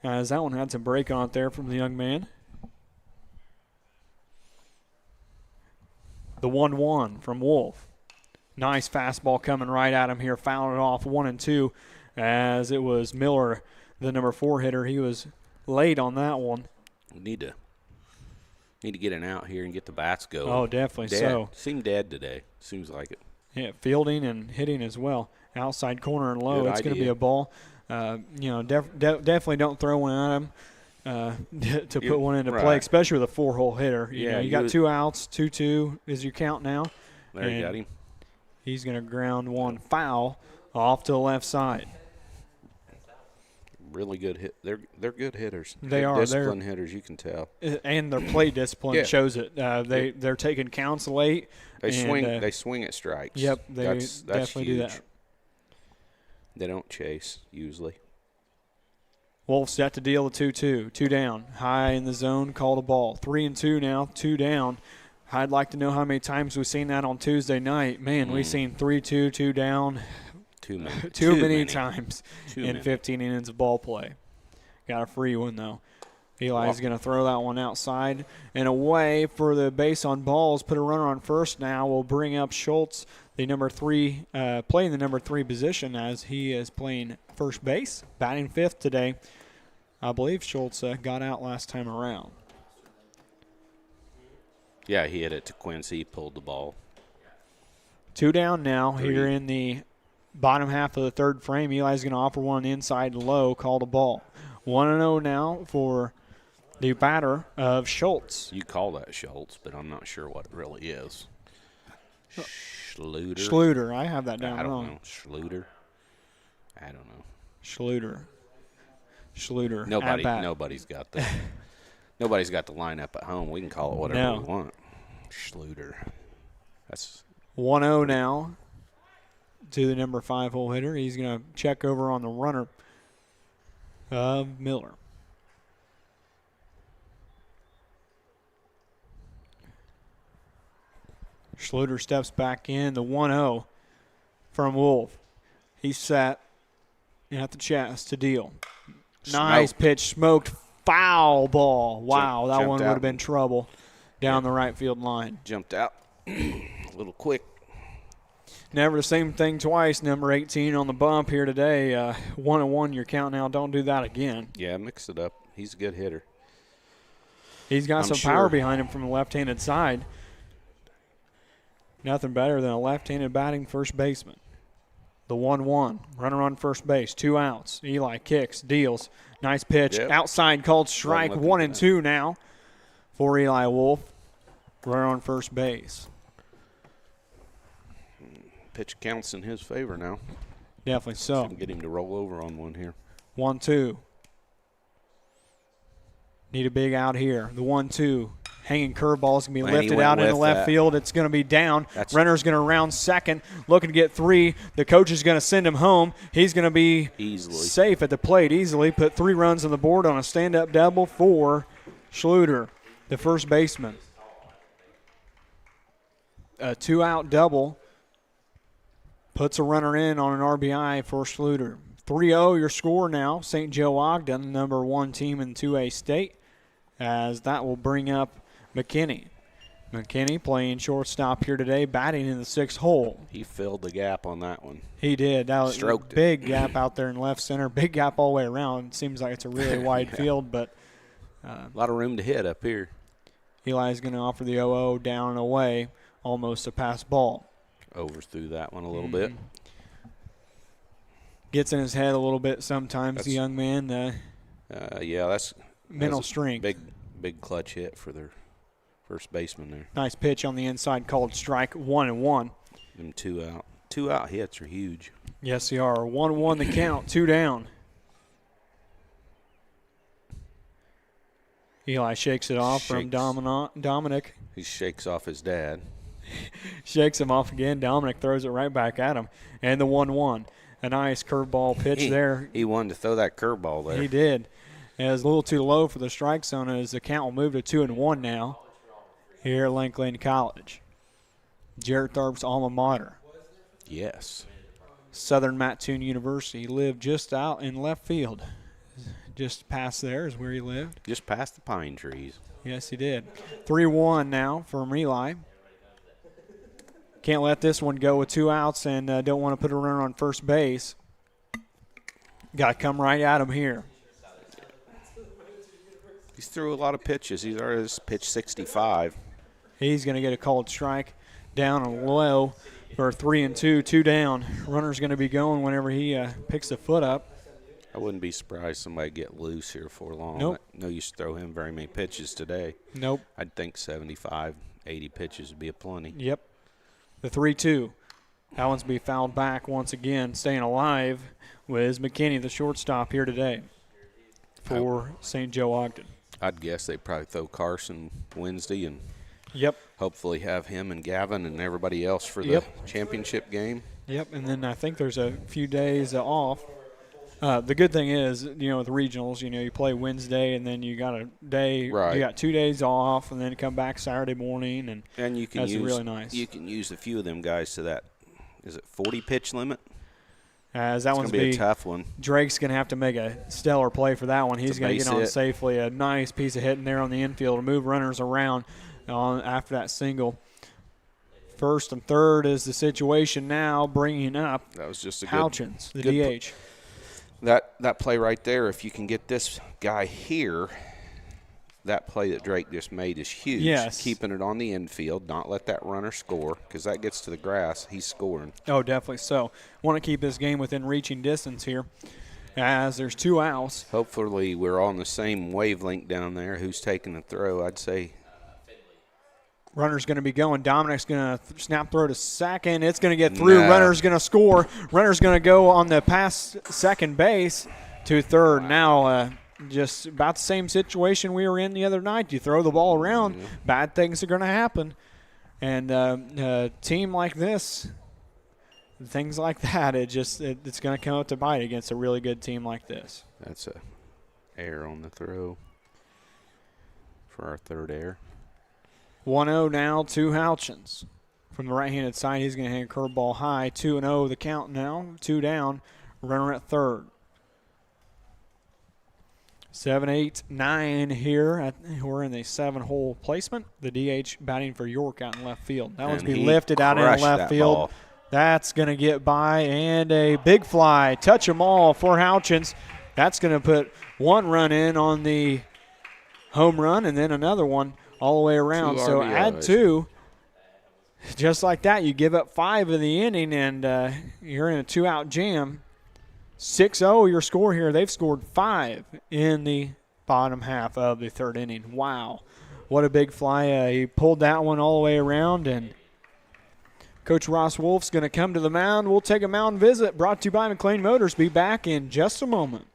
as that one had some break on it there from the young man. The 1-1 from Wolf. Nice fastball coming right at him here. Fouled it off 1-2 as it was Miller, the number 4 hitter. He was late on that one. We need to get an out here and get the bats going. Oh, definitely dead. so. Seemed dead today. Seems like it. Yeah, fielding and hitting as well. Outside corner and low. Good It's going to idea. be a ball. Definitely don't throw one at him to put one into play, right. especially with a 4-hole hitter. You got 2 outs, 2-2 is your count now. There you got him. He's going to ground one foul off to the left side. Really good hit. They're good hitters. They Good are. disciplined hitters. You can tell. And their plate discipline Yeah. shows it. They're taking counts late. They swing. And, They swing at strikes. Yep, they that's definitely do huge. that. They don't chase usually. Wolf set to deal the 2-2. 2 down. High in the zone. Called a ball. 3-2 now. 2 down. I'd like to know how many times we've seen that on Tuesday night. Man, we've seen 3-2, 2 down. Too many. Too many times Too in many. 15 innings of ball play. Got a free one, though. Eli's going to throw that one outside and away for the base on balls. Put a runner on first now. We'll bring up Schultz, the number 3, playing the number 3 position as he is playing first base, batting 5th today. I believe Schultz got out last time around. Yeah, he hit it to Quincy. Pulled the ball. 2 down now 3. here in the bottom half of the 3rd frame. Eli's going to offer one inside low, called a ball. 1-0 now for the batter of Schultz. You call that Schultz, but I'm not sure what it really is. Schluter. Schluter. I have that down I don't wrong. know. Schluter. I don't know. Schluter. Nobody's got the nobody's got the lineup at home. We can call it whatever we want. Schluter. That's 1-0 now to the number 5 hole hitter. He's going to check over on the runner of Miller. Schluter steps back in. The 1-0 from Wolf. He's set at the chest to deal. Nice pitch, smoked, foul ball. Wow, that one would have been trouble down the right field line. jumped out a little quick. Never the same thing twice. Number 18 on the bump here today. 1-1 your count now. Don't do that again. Yeah, mix it up. He's a good hitter. He's got I'm some power sure. behind him from the left-handed side. Nothing better than a left-handed batting first baseman. The 1-1. Runner on first base. 2 outs. Eli kicks, deals. Nice pitch. Yep. Outside called strike. Wasn't looking 1-2 now for Eli Wolf. Runner on first base. Pitch counts in his favor now. Definitely so. Can get him to roll over on one here. 1-2. Need a big out here. The 1-2. Hanging curveball is going to be And he lifted went out into with left that. field. It's going to be down. Runner's going to round second. Looking to get 3. The coach is going to send him home. He's going to be Easily. safe at the plate easily. Put 3 runs on the board on a stand-up double for Schluter, the first baseman. A 2-out double. Puts a runner in on an RBI for Schluter. 3-0 your score now. St. Joe Ogden, number 1 team in 2A state, as that will bring up McKinney. McKinney playing shortstop here today, batting in the 6th hole. He filled the gap on that one. He did. That was Stroked a it. big gap out there in left center. Big gap all the way around. Seems like it's a really wide field, but A lot of room to hit up here. Eli's going to offer the 0-0 down and away, almost a pass ball. Overthrew that one a little bit. Gets in his head a little bit sometimes, the young man. Yeah, that's Mental a strength. Big clutch hit for their first baseman there. Nice pitch on the inside, called strike. 1-1. Them 2 out. 2 out hits are huge. Yes, they are. 1-1 the count, 2 down. Eli shakes it off from Dominic. He shakes off his dad. Shakes him off again. Dominic throws it right back at him. And the 1-1. A nice curveball pitch there. He wanted to throw that curveball there. He did. It was a little too low for the strike zone as the count will move to 2-1 now here at Lakeland College. Jarrett Tharp's alma mater. Yes. Southern Mattoon University lived just out in left field. Just past there is where he lived. Just past the pine trees. Yes, he did. 3-1 now from Eli. Can't let this one go with 2 outs and don't want to put a runner on first base. Got to come right at him here. He's threw a lot of pitches. He's already pitched 65. He's going to get a called strike down and low for 3-2, 2 down. Runner's going to be going whenever he picks the foot up. I wouldn't be surprised somebody get loose here for long. Nope. No use to throw him very many pitches today. Nope. I'd think 75, 80 pitches would be a plenty. Yep. The 3-2. That one's be fouled back once again. Staying alive was McKinney, the shortstop here today for St. Joe Ogden. I'd guess they'd probably throw Carson Wednesday and hopefully have him and Gavin and everybody else for the championship game. Yep, and then I think there's a few days off. The good thing is, with regionals, you play Wednesday and then you got a day, right. You got 2 days off and then come back Saturday morning, and you can that's use really nice. You can use a few of them guys to that. Is it 40 pitch limit? As that one's going to be a tough one. Drake's going to have to make a stellar play for that one. He's going to get on safely. A nice piece of hitting there on the infield to move runners around after that single. First and third is the situation now, bringing up that was just a Houchins, the good DH. That play right there, if you can get this guy here, that play that Drake just made is huge. Yes. Keeping it on the infield, not let that runner score, because that gets to the grass, he's scoring. Oh, definitely so. Want to keep this game within reaching distance here as there's 2 outs. Hopefully we're on the same wavelength down there. Who's taking the throw? I'd say runner's going to be going. Dominic's going to snap throw to second. It's going to get through. Nah. Runner's going to score. Runner's going to go on the past second base to third. Now just about the same situation we were in the other night. You throw the ball around, bad things are going to happen. And a team like this, things like that, it's going to come up to bite against a really good team like this. That's a error on the throw for our third error. 1-0 now to Houchins. From the right-handed side, he's going to hit a curveball high. 2-0 the count now. 2 down. Runner at third. 7, 8, 9 here. We're in the 7-hole placement. The DH batting for York out in left field. That one's be lifted out in left field. Ball. That's going to get by, and a big fly. Touch them all for Houchins. That's going to put 1 run in on the home run, and then another one all the way around. So add 2. Just like that, you give up 5 in the inning, and you're in a 2-out jam. 6-0 your score here. They've scored 5 in the bottom half of the third inning. Wow. What a big fly. He pulled that one all the way around, and Coach Ross Wolf's going to come to the mound. We'll take a mound visit brought to you by McLean Motors. Be back in just a moment.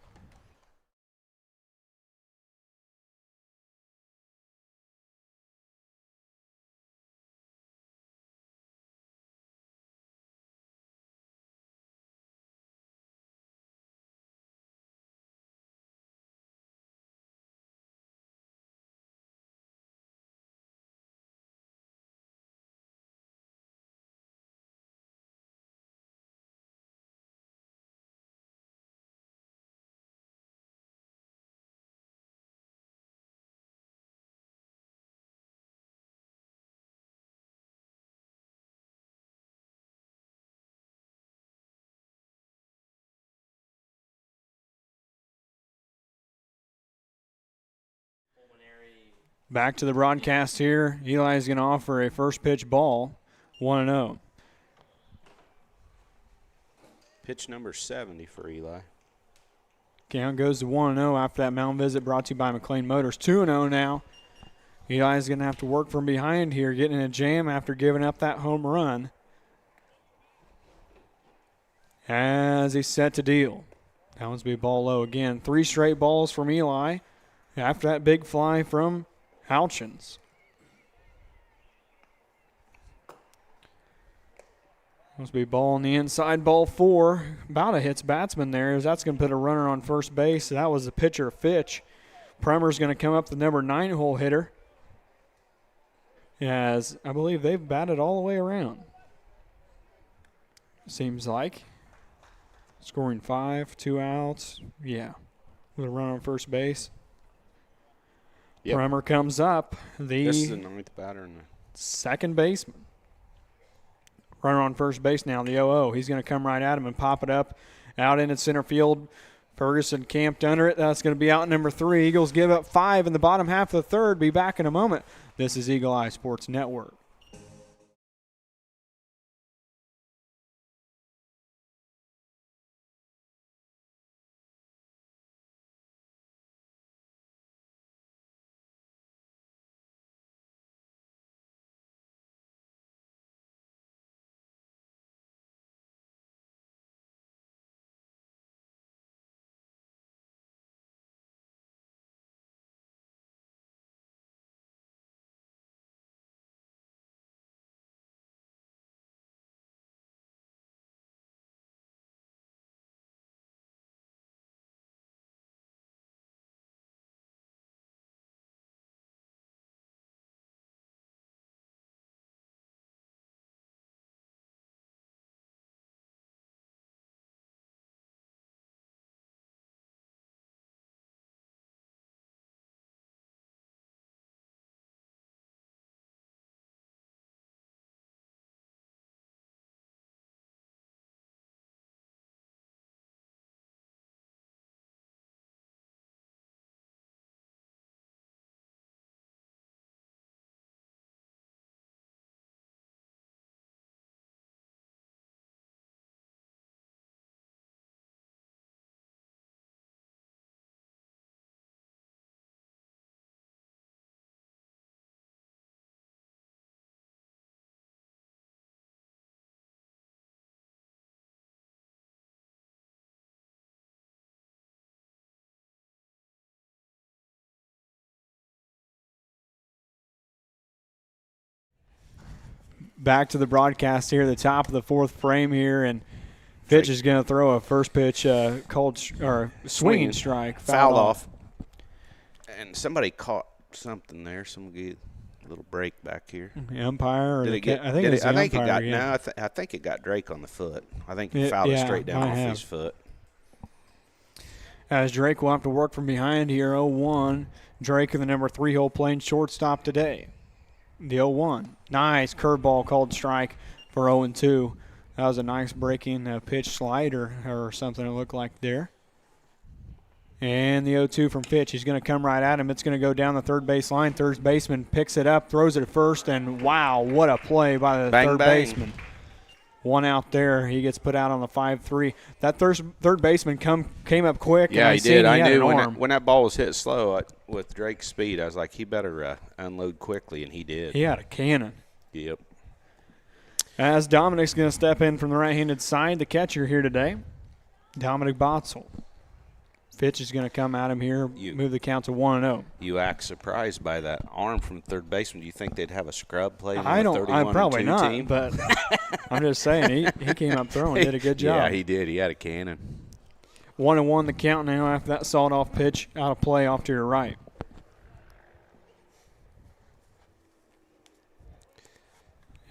Back to the broadcast here. Eli's going to offer a first pitch ball, 1-0. Pitch number 70 for Eli. Count goes to 1-0 after that mound visit brought to you by McLean Motors. 2-0 now. Eli's going to have to work from behind here, getting in a jam after giving up that home run. As he's set to deal. That one's be ball low again. 3 straight balls from Eli after that big fly from Houchins. Must be ball on the inside, ball 4. About a hits batsman there. As that's going to put a runner on first base. That was the pitcher, Fitch. Prummer's going to come up the number 9-hole hitter, as I believe they've batted all the way around. Seems like. Scoring 5, 2 outs. Yeah. With a run on first base. Yep. Prummer comes up. This is the 9th batter. Second baseman. Runner on first base now, the 0-0. He's going to come right at him and pop it up out into center field. Ferguson camped under it. That's going to be out number 3. Eagles give up 5 in the bottom half of the third. Be back in a moment. This is Eagle Eye Sports Network. Back to the broadcast here, the top of the fourth frame here, and Fitch is going to throw a first pitch swinging strike. Fouled off. And somebody caught something there. Someone gave a little break back here. The umpire? Or I think it got no. I think it got Drake on the foot. I think he fouled it straight down off his foot. As Drake will have to work from behind here, 0-1. Drake in the number 3-hole playing shortstop today. The 0-1. Nice curveball called strike for 0-2. That was a nice breaking pitch slider or something it looked like there. And the 0-2 from Fitch. He's going to come right at him. It's going to go down the third base line. Third baseman picks it up, throws it at first, and wow, what a play by the third baseman. One out there. He gets put out on the 5-3. That third baseman came up quick. Yeah, and he did. I knew when that ball was hit slow with Drake's speed, I was like, he better unload quickly, and he did. He had a cannon. Yep. As Dominic's going to step in from the right-handed side, the catcher here today, Dominic Botzel. Fitch is going to come at him here, move the count to 1-0. You act surprised by that arm from the third baseman. Do you think they'd have a scrub play on the 31-2 I'm probably not, team? But I'm just saying he came up throwing, did a good job. Yeah, he did. He had a cannon. 1-1 the count now after that sawed-off pitch out of play off to your right.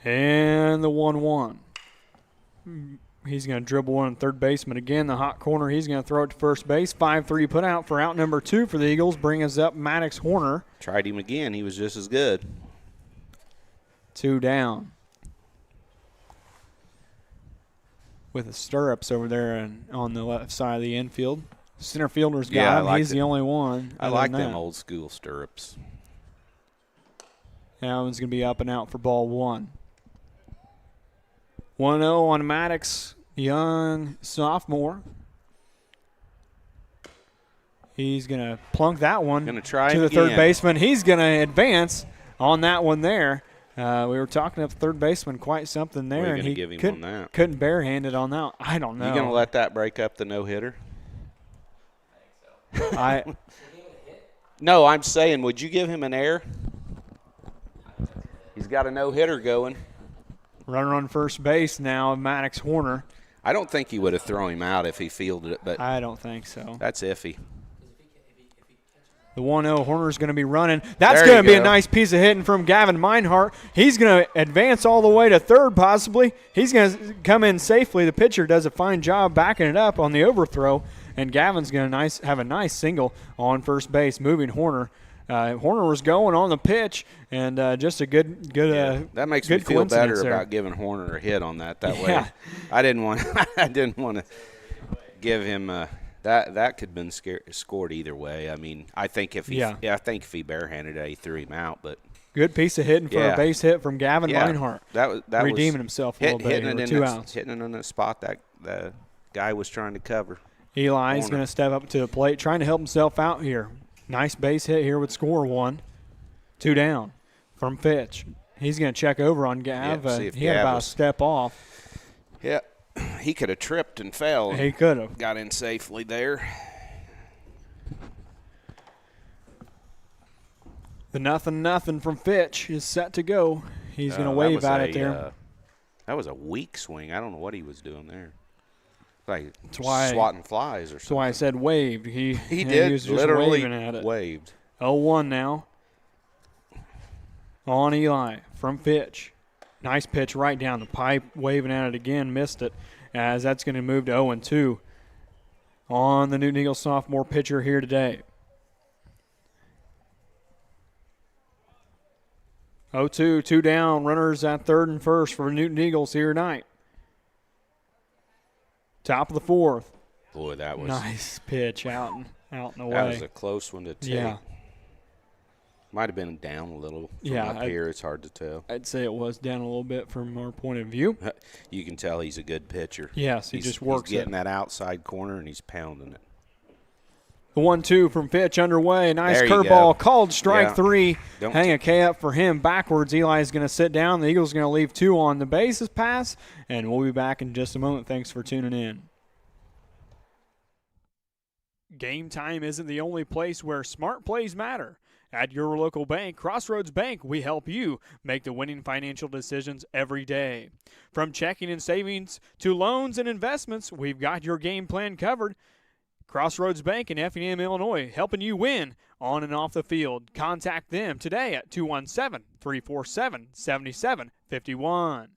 And the 1-1. He's going to dribble one on third baseman again. The hot corner, he's going to throw it to first base. 5-3 put out for out number 2 for the Eagles. Bring us up Maddox Horner. Tried him again. He was just as good. 2 down. With the stirrups over there on the left side of the infield. Center fielder's got him. He's the only one. I like them old school stirrups. That one's going to be up and out for ball 1. 1-0 on Maddox, young sophomore. He's going to plunk that one to the third baseman. He's going to advance on that one there. We were talking to the third baseman, quite something there, and he couldn't barehand it on that. I don't know. You going to let that break up the no-hitter? No, I'm saying, would you give him an error? He's got a no-hitter going. Runner on first base now, Maddox Horner. I don't think he would have thrown him out if he fielded it, but I don't think so. That's iffy. The 1-0 Horner's going to be running. That's going to be a nice piece of hitting from Gavin Meinhardt. He's going to advance all the way to third possibly. He's going to come in safely. The pitcher does a fine job backing it up on the overthrow, and Gavin's going to have a nice single on first base, moving Horner. Horner was going on the pitch, and just a good that makes me feel better about giving Horner a hit on that way. I didn't want to give him that could have been scored either way. I mean, I think if he barehanded it, he threw him out. But good piece of hitting for a base hit from Gavin Meinhardt. That redeeming himself a little bit. Hitting it 2 outs. Hitting it in the spot that the guy was trying to cover. Eli's going to step up to the plate, trying to help himself out here. Nice base hit here would score 1. 2 down from Fitch. He's going to check over on Gav. He had about a step off. Yeah. He could have tripped and fell. He could have. Got in safely there. The nothing from Fitch is set to go. He's going to wave at it there. That was a weak swing. I don't know what he was doing there. Like swatting flies or something. That's why I said waved. He did. Was just literally waving at it. Waved. 0-1 now. On Eli from Fitch. Nice pitch right down the pipe, waving at it again, missed it, as that's going to move to 0-2 on the Newton Eagles sophomore pitcher here today. 0-2, 2 down, runners at third and first for Newton Eagles here tonight. Top of the 4th. Boy, that was nice pitch out and away. That was a close one to take. Yeah. Might have been down a little from up here. It's hard to tell. I'd say it was down a little bit from our point of view. You can tell he's a good pitcher. Yes, he just works he's getting that outside corner, and he's pounding it. The 1-2 from Fitch underway. Nice curveball called strike 3. Hang a K up for him backwards. Eli's going to sit down. The Eagles going to leave 2 on the bases pass, and we'll be back in just a moment. Thanks for tuning in. Game time isn't the only place where smart plays matter. At your local bank, Crossroads Bank, we help you make the winning financial decisions every day. From checking and savings to loans and investments, we've got your game plan covered. Crossroads Bank in Effingham, Illinois, helping you win on and off the field. Contact them today at 217-347-7751.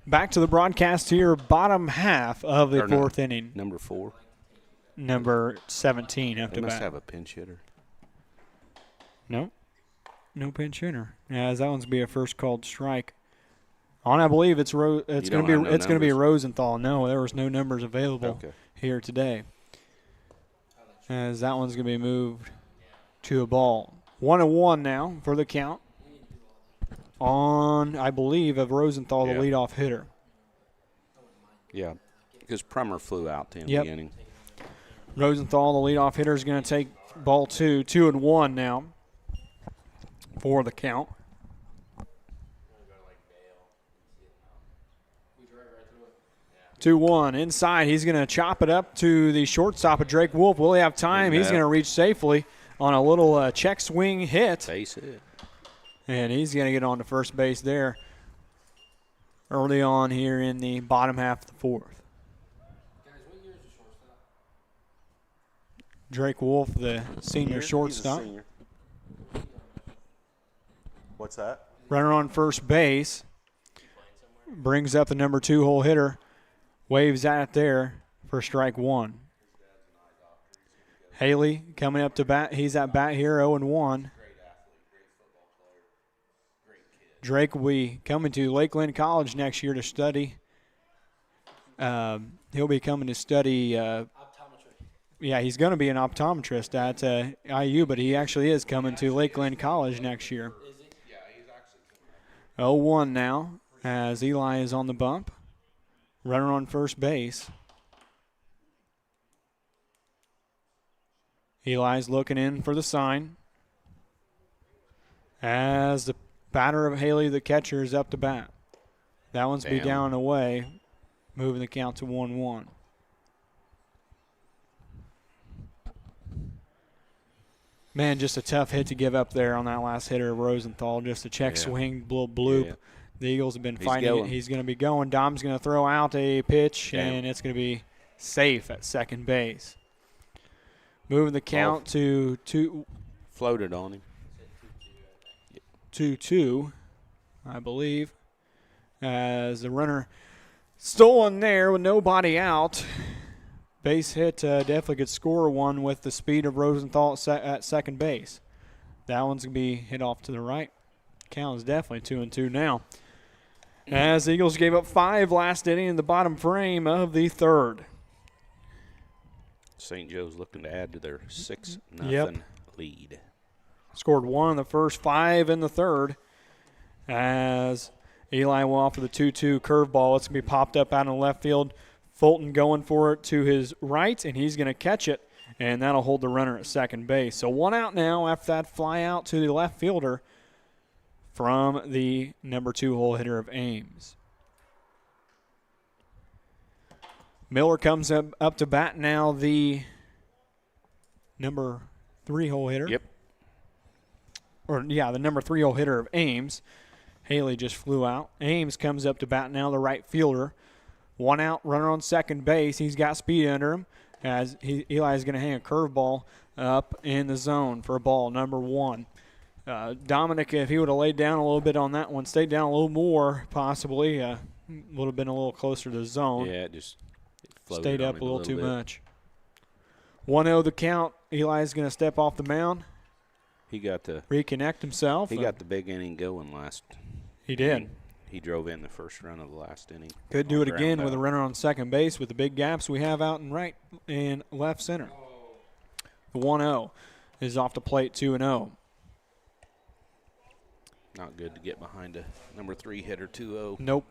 Back to the broadcast here, bottom half of the fourth inning. Number 4. Number 17 after They must bat. have a pinch hitter. No pinch hitter. Yeah, that one's be a first called strike. I believe it's going to be Rosenthal. No, there was no numbers available here today. As that one's going to be moved to a ball. 1-1 now for the count. On, I believe, of Rosenthal, the leadoff hitter. Yeah, because Prummer flew out to the beginning. Rosenthal, the leadoff hitter, is going to take ball 2. 2-1 now for the count. 2-1 inside. He's going to chop it up to the shortstop of Drake Wolf. Will he have time? He's going to reach safely on a little check swing hit. Base hit. And he's going to get on to first base there early on here in the bottom half of the 4th. Drake Wolf, the senior shortstop. He's a senior. What's that? Runner on first base brings up the number 2 hole hitter, waves at it there for strike 1. Haley coming up to bat. He's at bat here, 0-1. Drake will be coming to Lakeland College next year to study. He'll be coming to study. Yeah, he's going to be an optometrist at IU, but he actually is coming to Lakeland College next year. 0-1 now as Eli is on the bump. Runner on first base. Eli's looking in for the sign. As the batter of Haley, the catcher, is up to bat. That one's be down and away, moving the count to 1-1. Man, just a tough hit to give up there on that last hitter, Rosenthal. Just a check swing, little bloop. Yeah. The Eagles have been fighting it. He's going to be going. Dom's going to throw out a pitch, and it's going to be safe at second base. Moving the count to 2. Floated on him. 2-2, I believe, as the runner stolen there with nobody out. Base hit definitely could score one with the speed of Rosenthal at second base. That one's going to be hit off to the right. Count is definitely 2-2 now. As the Eagles gave up 5 last inning in the bottom frame of the third. St. Joe's looking to add to their 6-0 lead. Scored 1 in the first, 5 in the third. As Eli will offer the 2-2 curveball. It's going to be popped up out in the left field. Fulton going for it to his right, and he's going to catch it, and that'll hold the runner at second base. So 1 out now after that fly out to the left fielder from the number 2 hole hitter of Ames. Miller comes up to bat now, the number 3 hole hitter. Yep. The number 3 hole hitter of Ames. Haley just flew out. Ames comes up to bat now, the right fielder. 1 out, runner on second base. He's got speed under him as Eli is going to hang a curveball up in the zone for a ball, number 1. Dominic, if he would have laid down a little bit on that one, stayed down a little more possibly, would have been a little closer to the zone. Yeah, it just stayed up a little too much. 1-0 the count. Eli's going to step off the mound. He got the reconnect himself. He got the big inning going last. He did. He drove in the first run of the last inning. Could do it again with a runner on second base with the big gaps we have out in right and left center. The 1-0 is off the plate, 2-0. Not good to get behind a number 3 hitter, 2-0. Nope.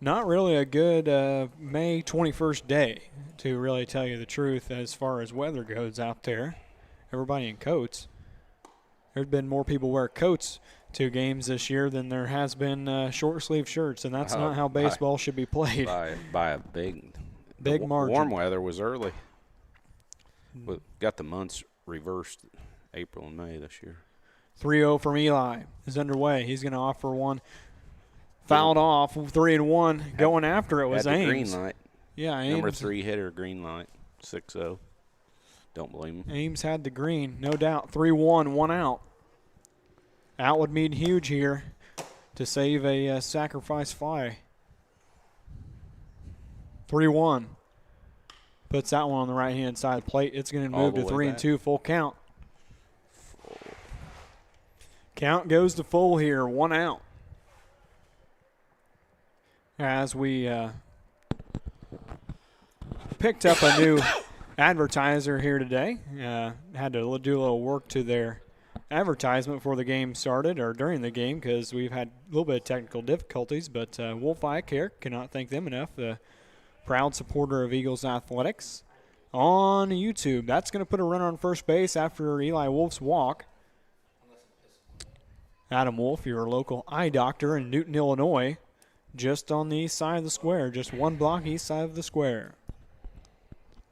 Not really a good May 21st day, to really tell you the truth, as far as weather goes out there. Everybody in coats. There's been more people wear coats to games this year than there has been short sleeve shirts, and that's not how baseball should be played. By a big margin. Warm weather was early. We got the months reversed, April and May this year. 3-0 from Eli is underway. He's going to offer one. Fouled off, 3-1. Going after it was Ames. Green light. Yeah, Ames. Number 3 hitter, green light, 6-0. Don't blame him. Ames had the green, no doubt. 3-1, 1 out. Out would mean huge here to save a sacrifice fly. 3-1. Puts that one on the right-hand side of the plate. It's going to move to 3-2, full count. Count goes to full here, 1 out. As we picked up a new advertiser here today. Had to do a little work to their advertisement before the game started, or during the game, because we've had a little bit of technical difficulties, but Wolf Eye Care, cannot thank them enough. The proud supporter of Eagles Athletics on YouTube. That's going to put a runner on first base after Eli Wolf's walk. Adam Wolf, your local eye doctor in Newton, Illinois, just on the east side of the square, just 1 block east side of the square.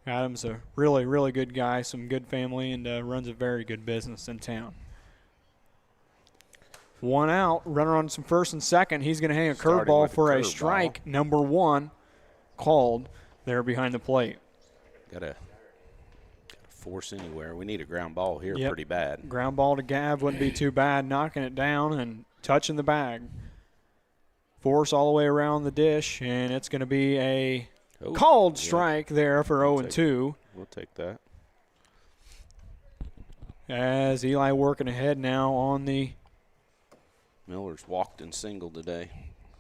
Adam's a really, really good guy, some good family, and runs a very good business in town. 1 out, runner on some first and second. He's going to hang a curveball for a strike, number 1, called there behind the plate. Got to force anywhere. We need a ground ball here pretty bad. Ground ball to Gav wouldn't be too bad, knocking it down and touching the bag. force all the way around the dish, and it's going to be a called strike there for 0-2. We'll take that. As Eli working ahead now on the Miller's walked and singled today.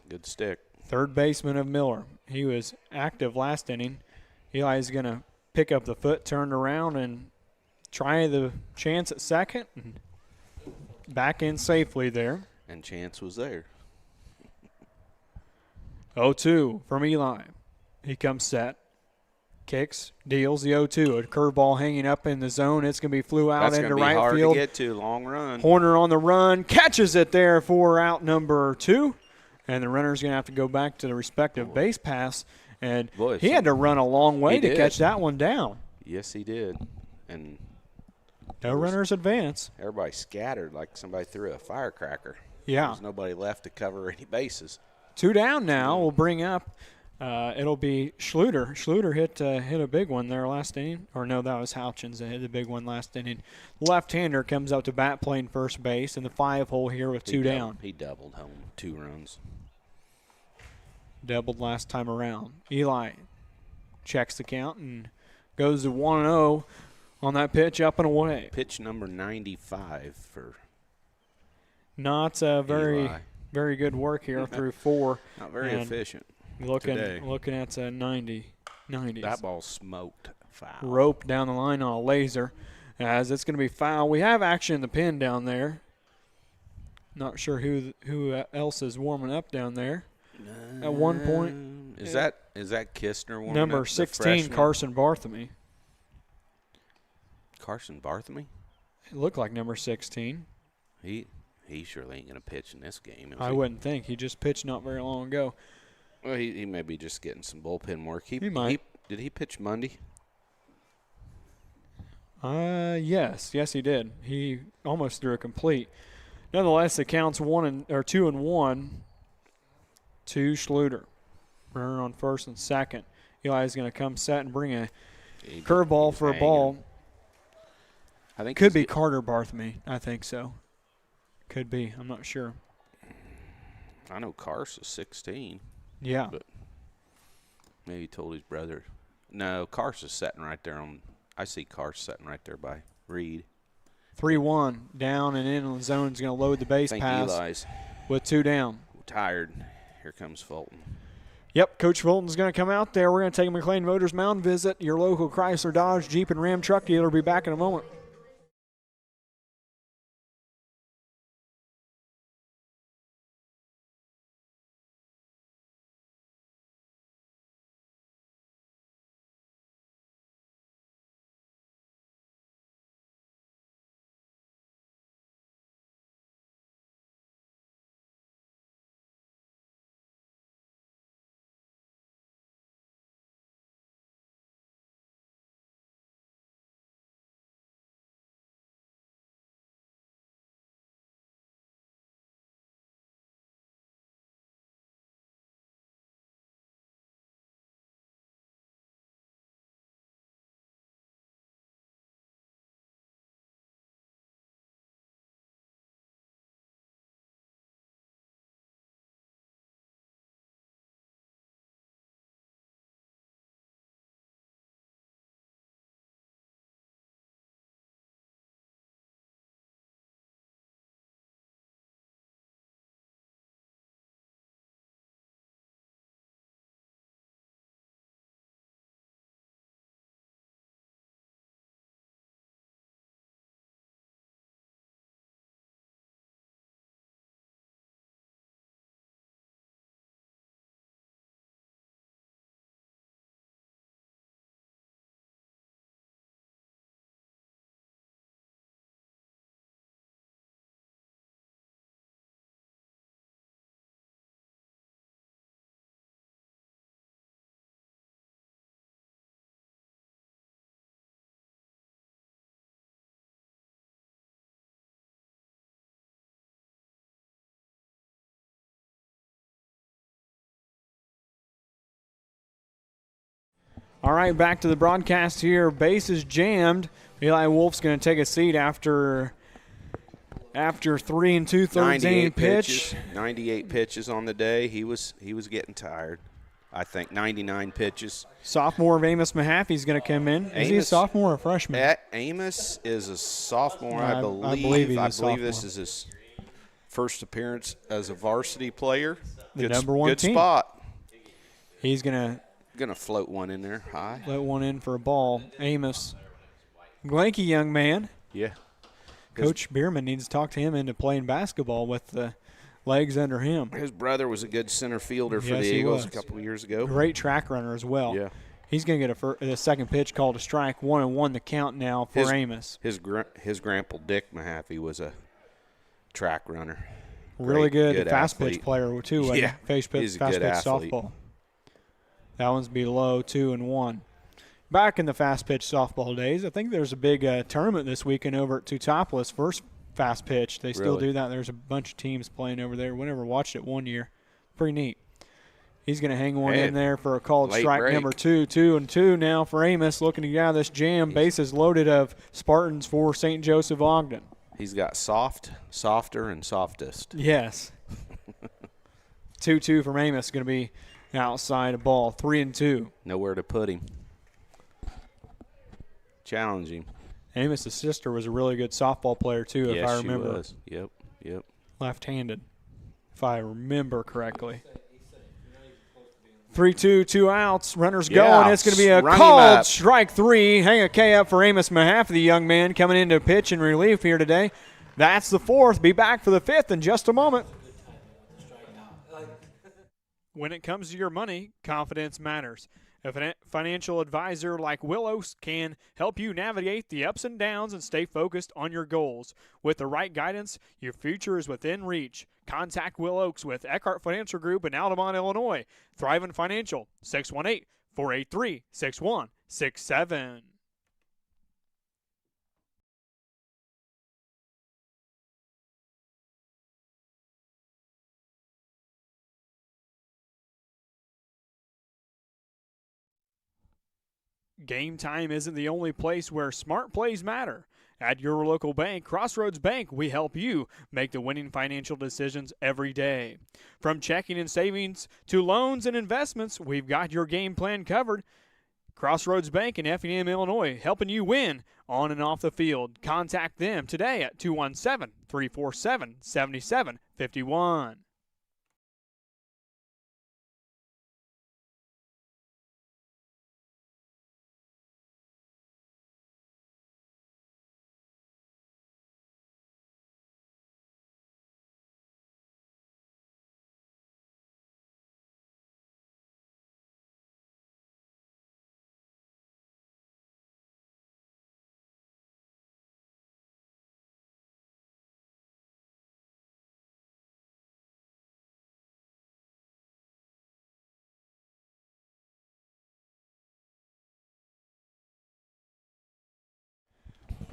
Good stick. third baseman of Miller. He was active last inning. Eli's going to pick up the foot, turn around, and try the chance at second. And back in safely there. And chance was there. 0-2 from Eli. He comes set. Kicks, deals the 0-2. A curveball hanging up in the zone. It's going to be flew out into right hard field. To get to. Long run. Horner on the run. Catches it there for out number 2. And the runner's going to have to go back to the respective base pass. And he had to run a long way to catch that one down. Yes, he did. And no runners advance. Everybody scattered like somebody threw a firecracker. Yeah. There's nobody left to cover any bases. 2 down now. We'll bring up. It'll be Schluter. Schluter hit a big one there last inning. Or no, that was Houchins that hit the big one last inning. Left-hander comes up to bat playing first base in the 5-hole here with 2 down. He doubled home 2 runs. Doubled last time around. Eli checks the count and goes to 1-0 on that pitch up and away. Pitch number 95 for Not very good work here through 4. Not very efficient. Looking at 90. That ball smoked foul. Rope down the line on a laser as it's going to be foul. We have action in the pin down there. Not sure who else is warming up down there. At one point. Is that Kistner warming number up? 16, Carson Barthamy. Carson Barthamy? It looked like number 16. He surely ain't going to pitch in this game. I wouldn't think. He just pitched not very long ago. Well, he may be just getting some bullpen work. He might. Did he pitch Monday? Yes, he did. He almost threw a complete. Nonetheless, it counts 2-1 to Schluter. Runner on first and second. Eli's going to come set and bring a curveball for a ball. I think could be Carter Barthamy. I think so. Could be. I'm not sure. I know Cars is 16. Yeah. But maybe he told his brother. No, Cars is sitting right there on. I see Cars sitting right there by Reed. 3-1 down and in the zone is going to load the base pass. Eli's with 2 down. Tired. Here comes Fulton. Yep, Coach Fulton's going to come out there. We're going to take a McLean Motors Mound visit. Your local Chrysler, Dodge, Jeep, and Ram truck dealer will be back in a moment. All right, back to the broadcast here. Base is jammed. Eli Wolf's going to take a seat after After 3 2/3 inning pitch. 98 pitches on the day. He was getting tired. I think 99 pitches. Sophomore of Amos Mahaffey's going to come in. Is he a sophomore or a freshman? Amos is a sophomore, I believe. I believe he's a sophomore. This sophomore. is his first appearance as a varsity player. The number one good team. spot. He's going Gonna float one in there high. to let one in for a ball. Amos. Lanky young man. Yeah. Coach Bierman needs to talk to him into playing basketball with the legs under him. His brother was a good center fielder for Yes, the he Eagles was. a couple of years ago. Great track runner as well. Yeah. He's going to get a second pitch called a strike. 1-1 the count now for Amos. His grandpa Dick Mahaffey was a track runner. Really good fast athlete. pitch player too. Yeah, Fast pitch he's a good athlete. softball. That one's below 2-1. Back in the fast pitch softball days, I think there's a big tournament this weekend over at Teutopolis. First fast pitch. They still Really? do that. There's a bunch of teams playing over there. We never watched it one year. Pretty neat. He's going to hang one in there for a called late strike break. number 2. 2-2 now for Amos, looking to get out of this jam. Bases loaded of Spartans for St. Joseph Ogden. He's got softer, and softest. Yes. 2-2 from Amos, going to be outside a ball. 3-2. Nowhere to put him. Challenge him. Amos' sister was a really good softball player too, if I remember. She was. Yep. Left-handed, if I remember correctly. 3-2, 2 outs. Runners going. It's going to be a run him called up. strike 3. Hang a K up for Amos Mahaffey, the young man coming into pitch in relief here today. That's the 4th. Be back for the 5th in just a moment. When it comes to your money, confidence matters. A financial advisor like Willows can help you navigate the ups and downs and stay focused on your goals. With the right guidance, your future is within reach. Contact Will Oaks with Eckhart Financial Group in Altamont, Illinois. Thrivent Financial, 618-483-6167. Game time isn't the only place where smart plays matter. At your local bank, Crossroads Bank, we help you make the winning financial decisions every day. From checking and savings to loans and investments, we've got your game plan covered. Crossroads Bank in Effingham, Illinois, helping you win on and off the field. Contact them today at 217-347-7751.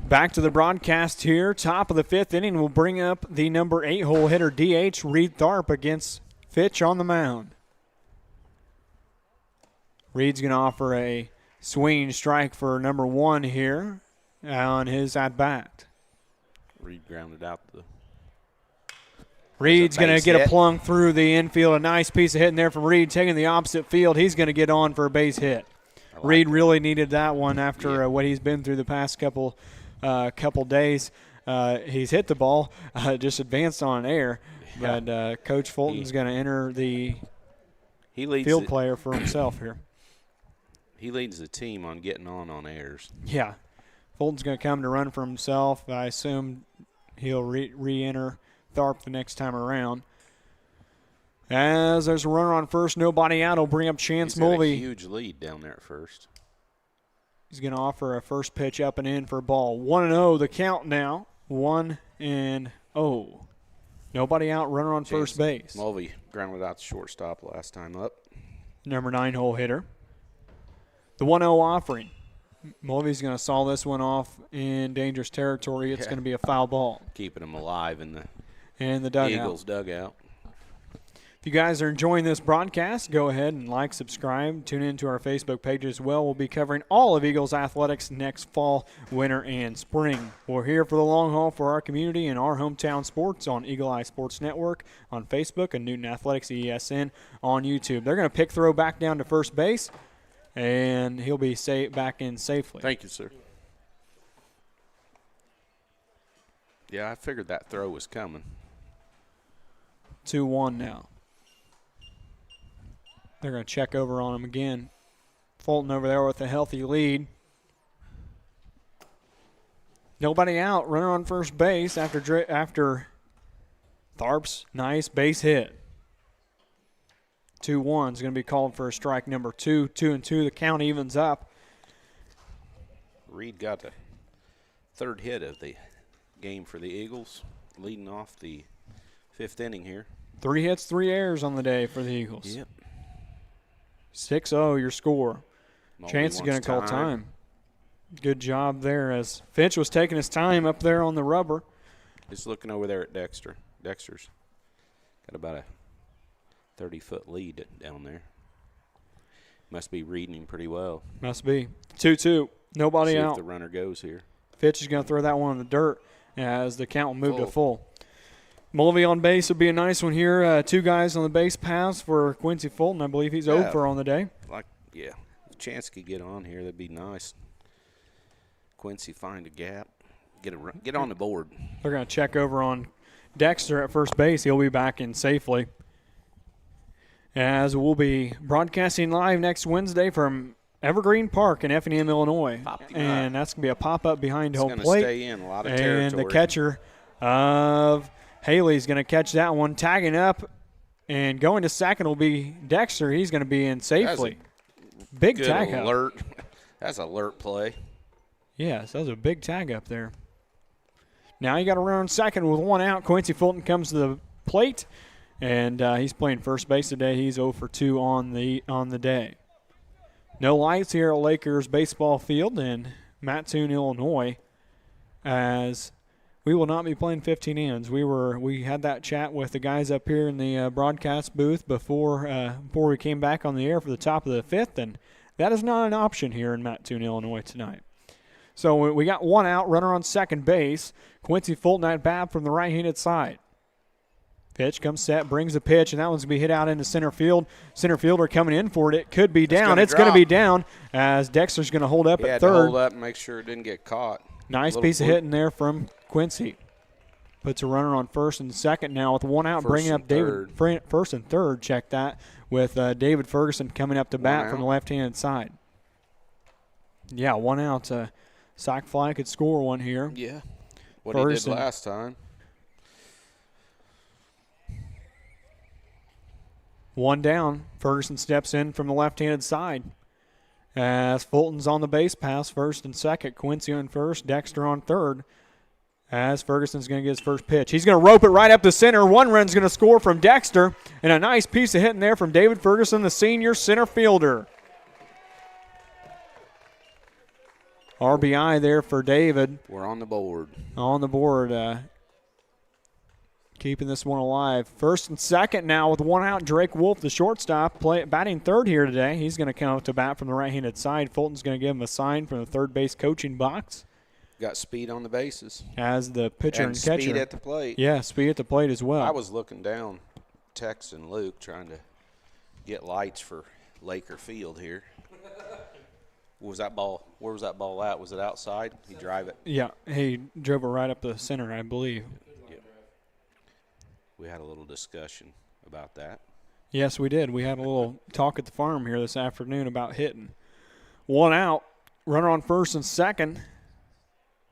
Back to the broadcast here. Top of the 5th inning will bring up the number 8 hole hitter DH Reed Tharp against Fitch on the mound. Reed's going to offer a swinging strike for number 1 here on his at-bat. Reed grounded out the. Reed's going to get hit. a plunk through the infield. A nice piece of hitting there from Reed, taking the opposite field. He's going to get on for a base hit. Reed really needed that one after what he's been through the past couple days. He's hit the ball, just advanced on air. Yeah. But Coach Fulton's going to enter the field player for himself here. He leads the team on getting on airs. Yeah. Fulton's going to come to run for himself. I assume he'll re-enter Tharp the next time around. As there's a runner on first, nobody out, will bring up Chance He's got Mulvey. a huge lead down there at first. He's going to offer a first pitch up and in for a ball. 1-0 the count now. 1-0. Nobody out, runner on first base. Mulvey grounded out the shortstop last time up. Number 9 hole hitter. The 1-0 offering. Mulvey's going to saw this one off in dangerous territory. It's going to be a foul ball. Keeping him alive in the And the dugout. Eagles dugout. If you guys are enjoying this broadcast, go ahead and like, subscribe, tune into our Facebook page as well. We'll be covering all of Eagles athletics next fall, winter, and spring. We're here for the long haul for our community and our hometown sports on Eagle Eye Sports Network on Facebook and Newton Athletics-EESN on YouTube. They're going to pick throw back down to first base, and he'll be back in safely. Thank you, sir. Yeah, I figured that throw was coming. 2-1 now. They're going to check over on him again. Fulton over there with a healthy lead. Nobody out. Runner on first base after Tharp's nice base hit. 2-1 is going to be called for a strike number 2. 2-2. The count evens up. Reed got the third hit of the game for the Eagles, leading off the 5th inning here. 3 hits, 3 errors on the day for the Eagles. Yep. 6-0 your score. Moldy Chance is going wants to call time. Good job there as Finch was taking his time up there on the rubber. Just looking over there at Dexter. Dexter's got about a 30-foot lead down there. Must be reading him pretty well. Must be. 2-2. Nobody See out. if the runner goes here. Fitch is going to throw that one in the dirt as the count will move to full. Mulvey on base would be a nice one here. 2 guys on the base paths for Quincy Fulton. I believe he's 0 for on the day. Yeah. If Chance could get on here, that'd be nice. Quincy find a gap. Get on the board. They're going to check over on Dexter at first base. He'll be back in safely. As we'll be broadcasting live next Wednesday from Evergreen Park in Effingham, Illinois. And that's going to be a pop-up behind home plate. It's going to stay in a lot of territory. And the catcher of Haley's going to catch that one, tagging up, and going to second will be Dexter. He's going to be in safely. Big tag alert. That's an alert play. Yes, that was a big tag up there. Now you got to run on second with 1 out. Quincy Fulton comes to the plate, and he's playing first base today. He's 0 for 2 on the day. No lights here at Lakers Baseball Field in Mattoon, Illinois, as we will not be playing 15 innings. We had that chat with the guys up here in the broadcast booth before we came back on the air for the top of the 5th, and that is not an option here in Mattoon, Illinois tonight. So we got 1 out, runner on second base. Quincy Fulton at bat from the right-handed side. Pitch comes set, brings the pitch, and that one's going to be hit out into center field. Center fielder coming in for it. It could be down. It's going to be down as Dexter's going to hold up at third. Hold up and make sure it didn't get caught. Nice piece of hitting there from Quincy. Puts a runner on first and second now with 1 out, bringing up David. First and third, check that, with David Ferguson coming up to bat from the left-handed side. Yeah, 1 out. Sack Fly could score one here. Yeah, what Ferguson. He did last time. 1 down. Ferguson steps in from the left-handed side. As Fulton's on the base pass, first and second. Quincy on first, Dexter on third. As Ferguson's going to get his first pitch. He's going to rope it right up the center. 1 run's going to score from Dexter. And a nice piece of hitting there from David Ferguson, the senior center fielder. RBI there for David. We're on the board. On the board. Keeping this one alive. First and second now with 1 out. Drake Wolf, the shortstop, batting third here today. He's going to come up to bat from the right-handed side. Fulton's going to give him a sign from the third base coaching box. Got speed on the bases. As the pitcher and catcher. Speed at the plate. Yeah, speed at the plate as well. I was looking down, Tex and Luke, trying to get lights for Laker Field here. Where was that ball at? Was it outside? He drive it? Yeah, he drove it right up the center, I believe. Yep. We had a little discussion about that. Yes, we did. We had a little talk at the farm here this afternoon about hitting. 1 out, runner on first and second.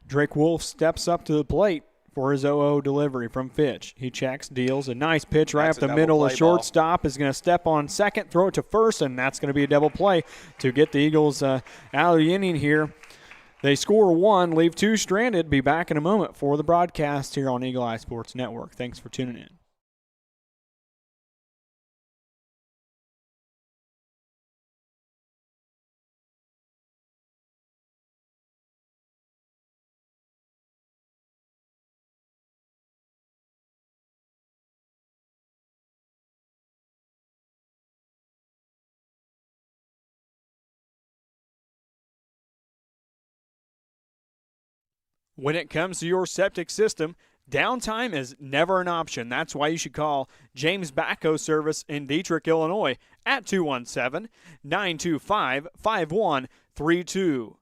Drake Wolf steps up to the plate for his 0-0 delivery from Fitch. He checks, deals a nice pitch right up the middle. The shortstop is going to step on second, throw it to first, and that's going to be a double play to get the Eagles out of the inning here. They score 1, leave 2 stranded. Be back in a moment for the broadcast here on Eagle Eye Sports Network. Thanks for tuning in. When it comes to your septic system, downtime is never an option. That's why you should call James Backhoe Service in Dietrich, Illinois at 217-925-5132.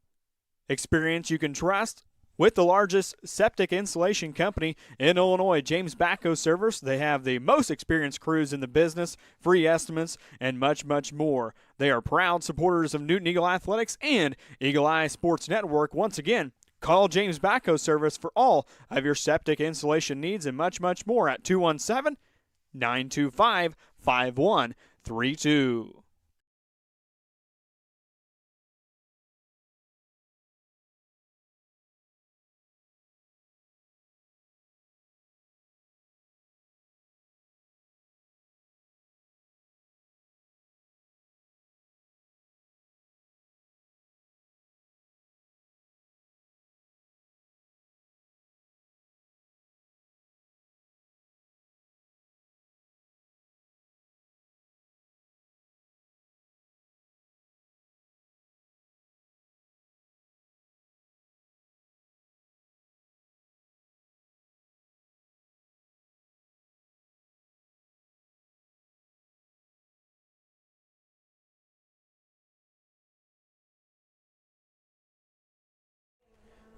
Experience you can trust with the largest septic installation company in Illinois, James Backhoe Service. They have the most experienced crews in the business, free estimates, and much, much more. They are proud supporters of Newton Eagle Athletics and Eagle Eye Sports Network. Once again, call James Backhoe Service for all of your septic installation needs and much, much more at 217-925-5132.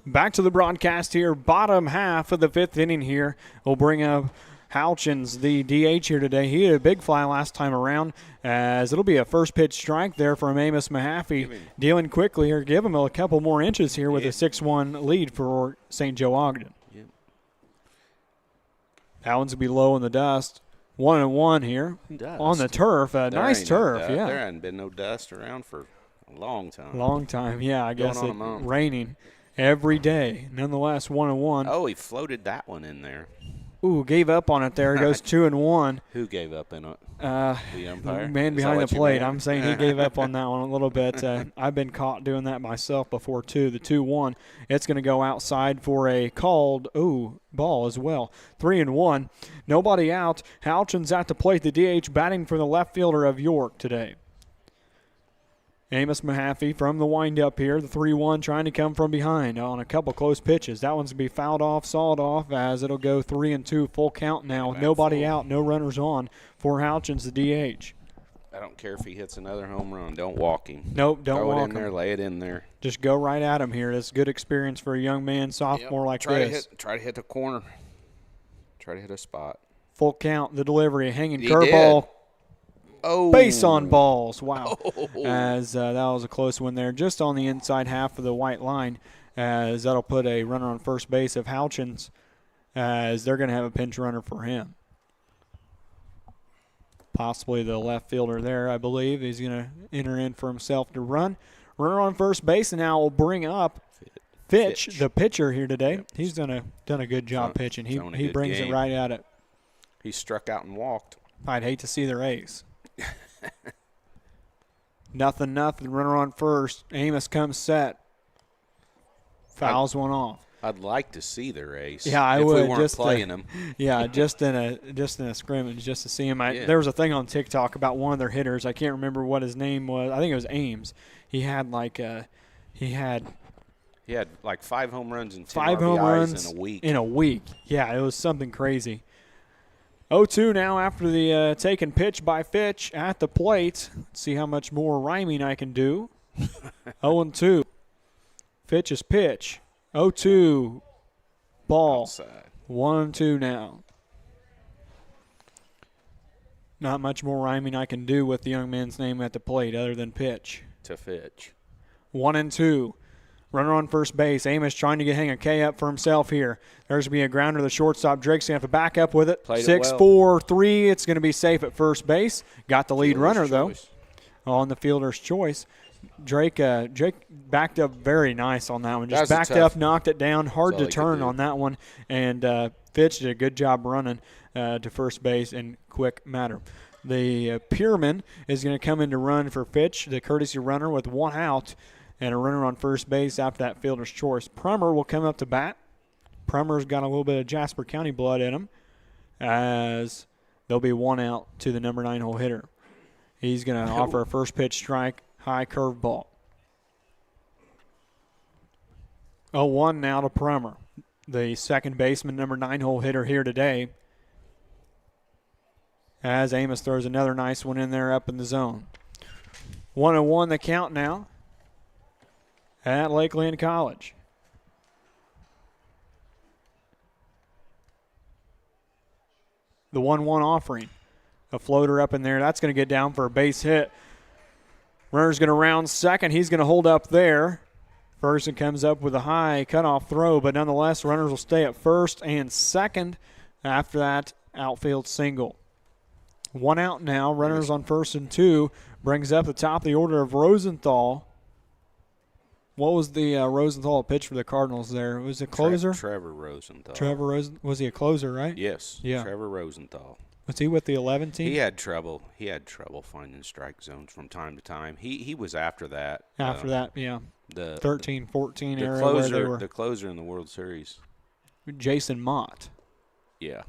Back to the broadcast here. Bottom half of the fifth inning here. We'll bring up Houchins, the DH here today. He had a big fly last time around, as it'll be a first pitch strike there from Amos Mahaffey. Dealing quickly here. Give him a couple more inches here with a 6-1 lead for St. Joe Ogden. Yep. That one's going to be low in the dust. 1-1 here on the turf. Nice turf, yeah. There hadn't been no dust around for a long time. Long time, yeah. I guess it's raining every day. Nonetheless, 1-1. Oh, he floated that one in there. Ooh, gave up on it there. It goes 2-1. Who gave up in it? The umpire? Man behind the plate. I'm saying he gave up on that one a little bit. I've been caught doing that myself before, too. The 2-1. It's going to go outside for a called, ball as well. 3-1. Nobody out. Houchins at the plate. The DH batting for the left fielder of York today. Amos Mahaffey from the windup here. The 3-1 trying to come from behind on a couple close pitches. That one's going to be fouled off, sawed off, as it'll go 3-2, full count now with nobody out, no runners on for Houchins, the DH. I don't care if he hits another home run. Don't walk him. Nope, don't walk him. Throw it in there, lay it in there. Just go right at him here. It's good experience for a young man, sophomore like this. Try to hit the corner. Try to hit a spot. Full count, the delivery, hanging curveball. Oh. Base on balls. Wow. As that was a close one there, just on the inside half of the white line, as that'll put a runner on first base of Houchins, as they're going to have a pinch runner for him. Possibly the left fielder there, I believe. He's going to enter in for himself to run. Runner on first base, and now we'll bring up Fitch, the pitcher here today. Yep. He's done a good job pitching. He brings it right at it. He struck out and walked. I'd hate to see their ace. Nothing. Runner on first. Amos comes set. Fouls one off. I'd like to see their ace. Yeah, I if would. We weren't just playing them. Yeah, just in a scrimmage, just to see him. There was a thing on TikTok about one of their hitters. I can't remember what his name was. I think it was Ames. He had He had like 5 home runs and 10 RBIs in a week. Yeah, it was something crazy. 0-2 now after the taken pitch by Fitch at the plate. Let's see how much more rhyming I can do. 0-2. Fitch's pitch. 0-2. Ball. Outside. 1-2 now. Not much more rhyming I can do with the young man's name at the plate other than pitch. To Fitch. 1-2. Runner on first base. Amos trying to hang a K up for himself here. There's going to be a grounder to the shortstop. Drake's going to have to back up with it. 6-4-3. It's going to be safe at first base. Got the lead runner, though, on the fielder's choice. Drake backed up very nice on that one. Just backed up, knocked it down. Hard to turn on that one. And Fitch did a good job running to first base in quick matter. The Pierman is going to come in to run for Fitch, the courtesy runner, with 1 out. And a runner on first base after that fielder's choice. Prummer will come up to bat. Prummer's got a little bit of Jasper County blood in him, as there'll be 1 out to the number 9 hole hitter. He's going to offer a first pitch strike, high curve ball. 0-1 now to Prummer. the second baseman, number 9-hole hitter here today. As Amos throws another nice one in there up in the zone. 1-1 the count now at Lakeland College. The 1-1 offering. A floater up in there. That's going to get down for a base hit. Runner's going to round second. He's going to hold up there. Ferguson comes up with a high cutoff throw, but nonetheless, runners will stay at first and second. After that, outfield single. 1 out now. Runners on first and 2. Brings up the top of the order of Rosenthal. What was the Rosenthal pitch for the Cardinals there? Was it closer? Trevor Rosenthal. Trevor Rosenthal. Was he a closer, right? Yes. Yeah. Trevor Rosenthal. Was he with the 11 team? He had trouble. He had trouble finding strike zones from time to time. He was after that. After that, yeah. The 13, 14 the era closer, where they were. the closer in the World Series. Jason Mott. Yeah.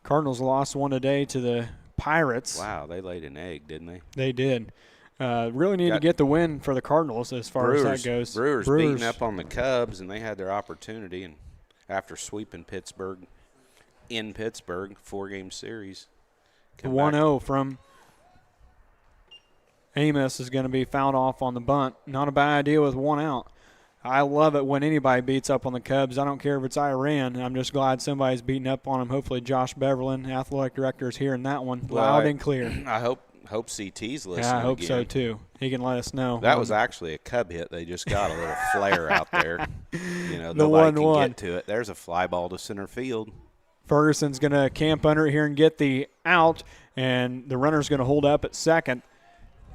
Cardinals lost one today to the Pirates. Wow, they laid an egg, didn't they? They did. Really need to get the win for the Cardinals as far as that goes. Brewers beating up on the Cubs, and they had their opportunity. And after sweeping Pittsburgh in Pittsburgh, 4-game series. 1-0 from Amos is going to be fouled off on the bunt. Not a bad idea with 1 out. I love it when anybody beats up on the Cubs. I don't care if it's Iran. I'm just glad somebody's beating up on them. Hopefully Josh Beverlin, athletic director, is hearing that one loud and clear. I hope CT's listening. Yeah, I hope again. so too. He can let us know. That was actually a Cub hit. They just got a little flare out there. You know, The nobody 1-1. can get to it. There's a fly ball to center field. Ferguson's going to camp under it here and get the out, and the runner's going to hold up at second.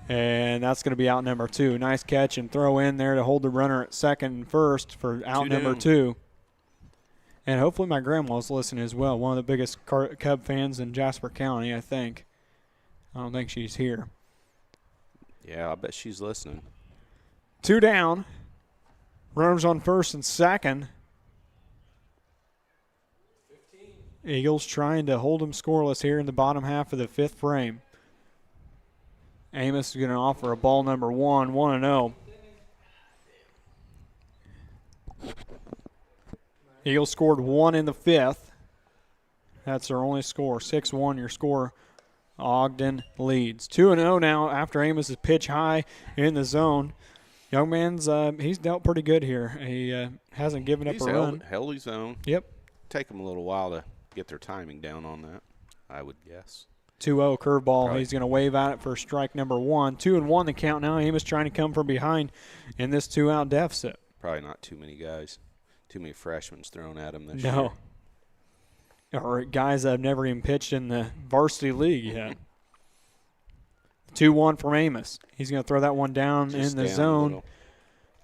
And that's going to be out number 2. Nice catch and throw in there to hold the runner at second and first for out number 2. And hopefully my grandma's listening as well. One of the biggest Cub fans in Jasper County, I think. I don't think she's here. Yeah, I bet she's listening. 2 down. Runners on first and second. Eagles trying to hold them scoreless here in the bottom half of the 5th frame. Amos is going to offer a ball number 1, 1-0. Eagles scored 1 in the 5th. That's their only score. 6-1 your score. Ogden leads. 2-0 now after Amos' pitch high in the zone. Young man's, he's dealt pretty good here. He hasn't given up a run. Held his own. Yep. Take him a little while to get their timing down on that, I would guess. 2-0 curveball. Right. He's going to wave at it for strike number 1. 2-1 the count now. Amos trying to come from behind in this 2-out deficit. Probably not too many guys, too many freshmen thrown at him this year. No. Or guys that have never even pitched in the varsity league yet. 2-1 from Amos. He's going to throw that one down Just in the down zone. A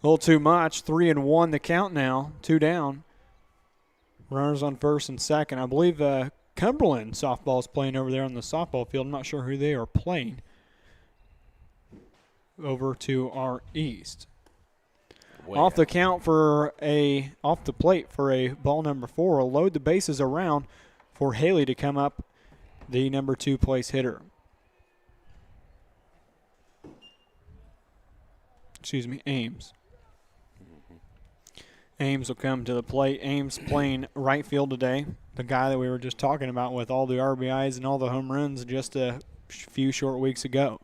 little too much. 3-1 the count now. 2 down. Runners on first and second. I believe Cumberland softball is playing over there on the softball field. I'm not sure who they are playing. Over to our east. Off the plate for a ball number 4. We'll load the bases around for Haley to come up, the number 2 place hitter. Excuse me, Ames. Ames will come to the plate. Ames playing right field today. The guy that we were just talking about with all the RBIs and all the home runs just a few short weeks ago.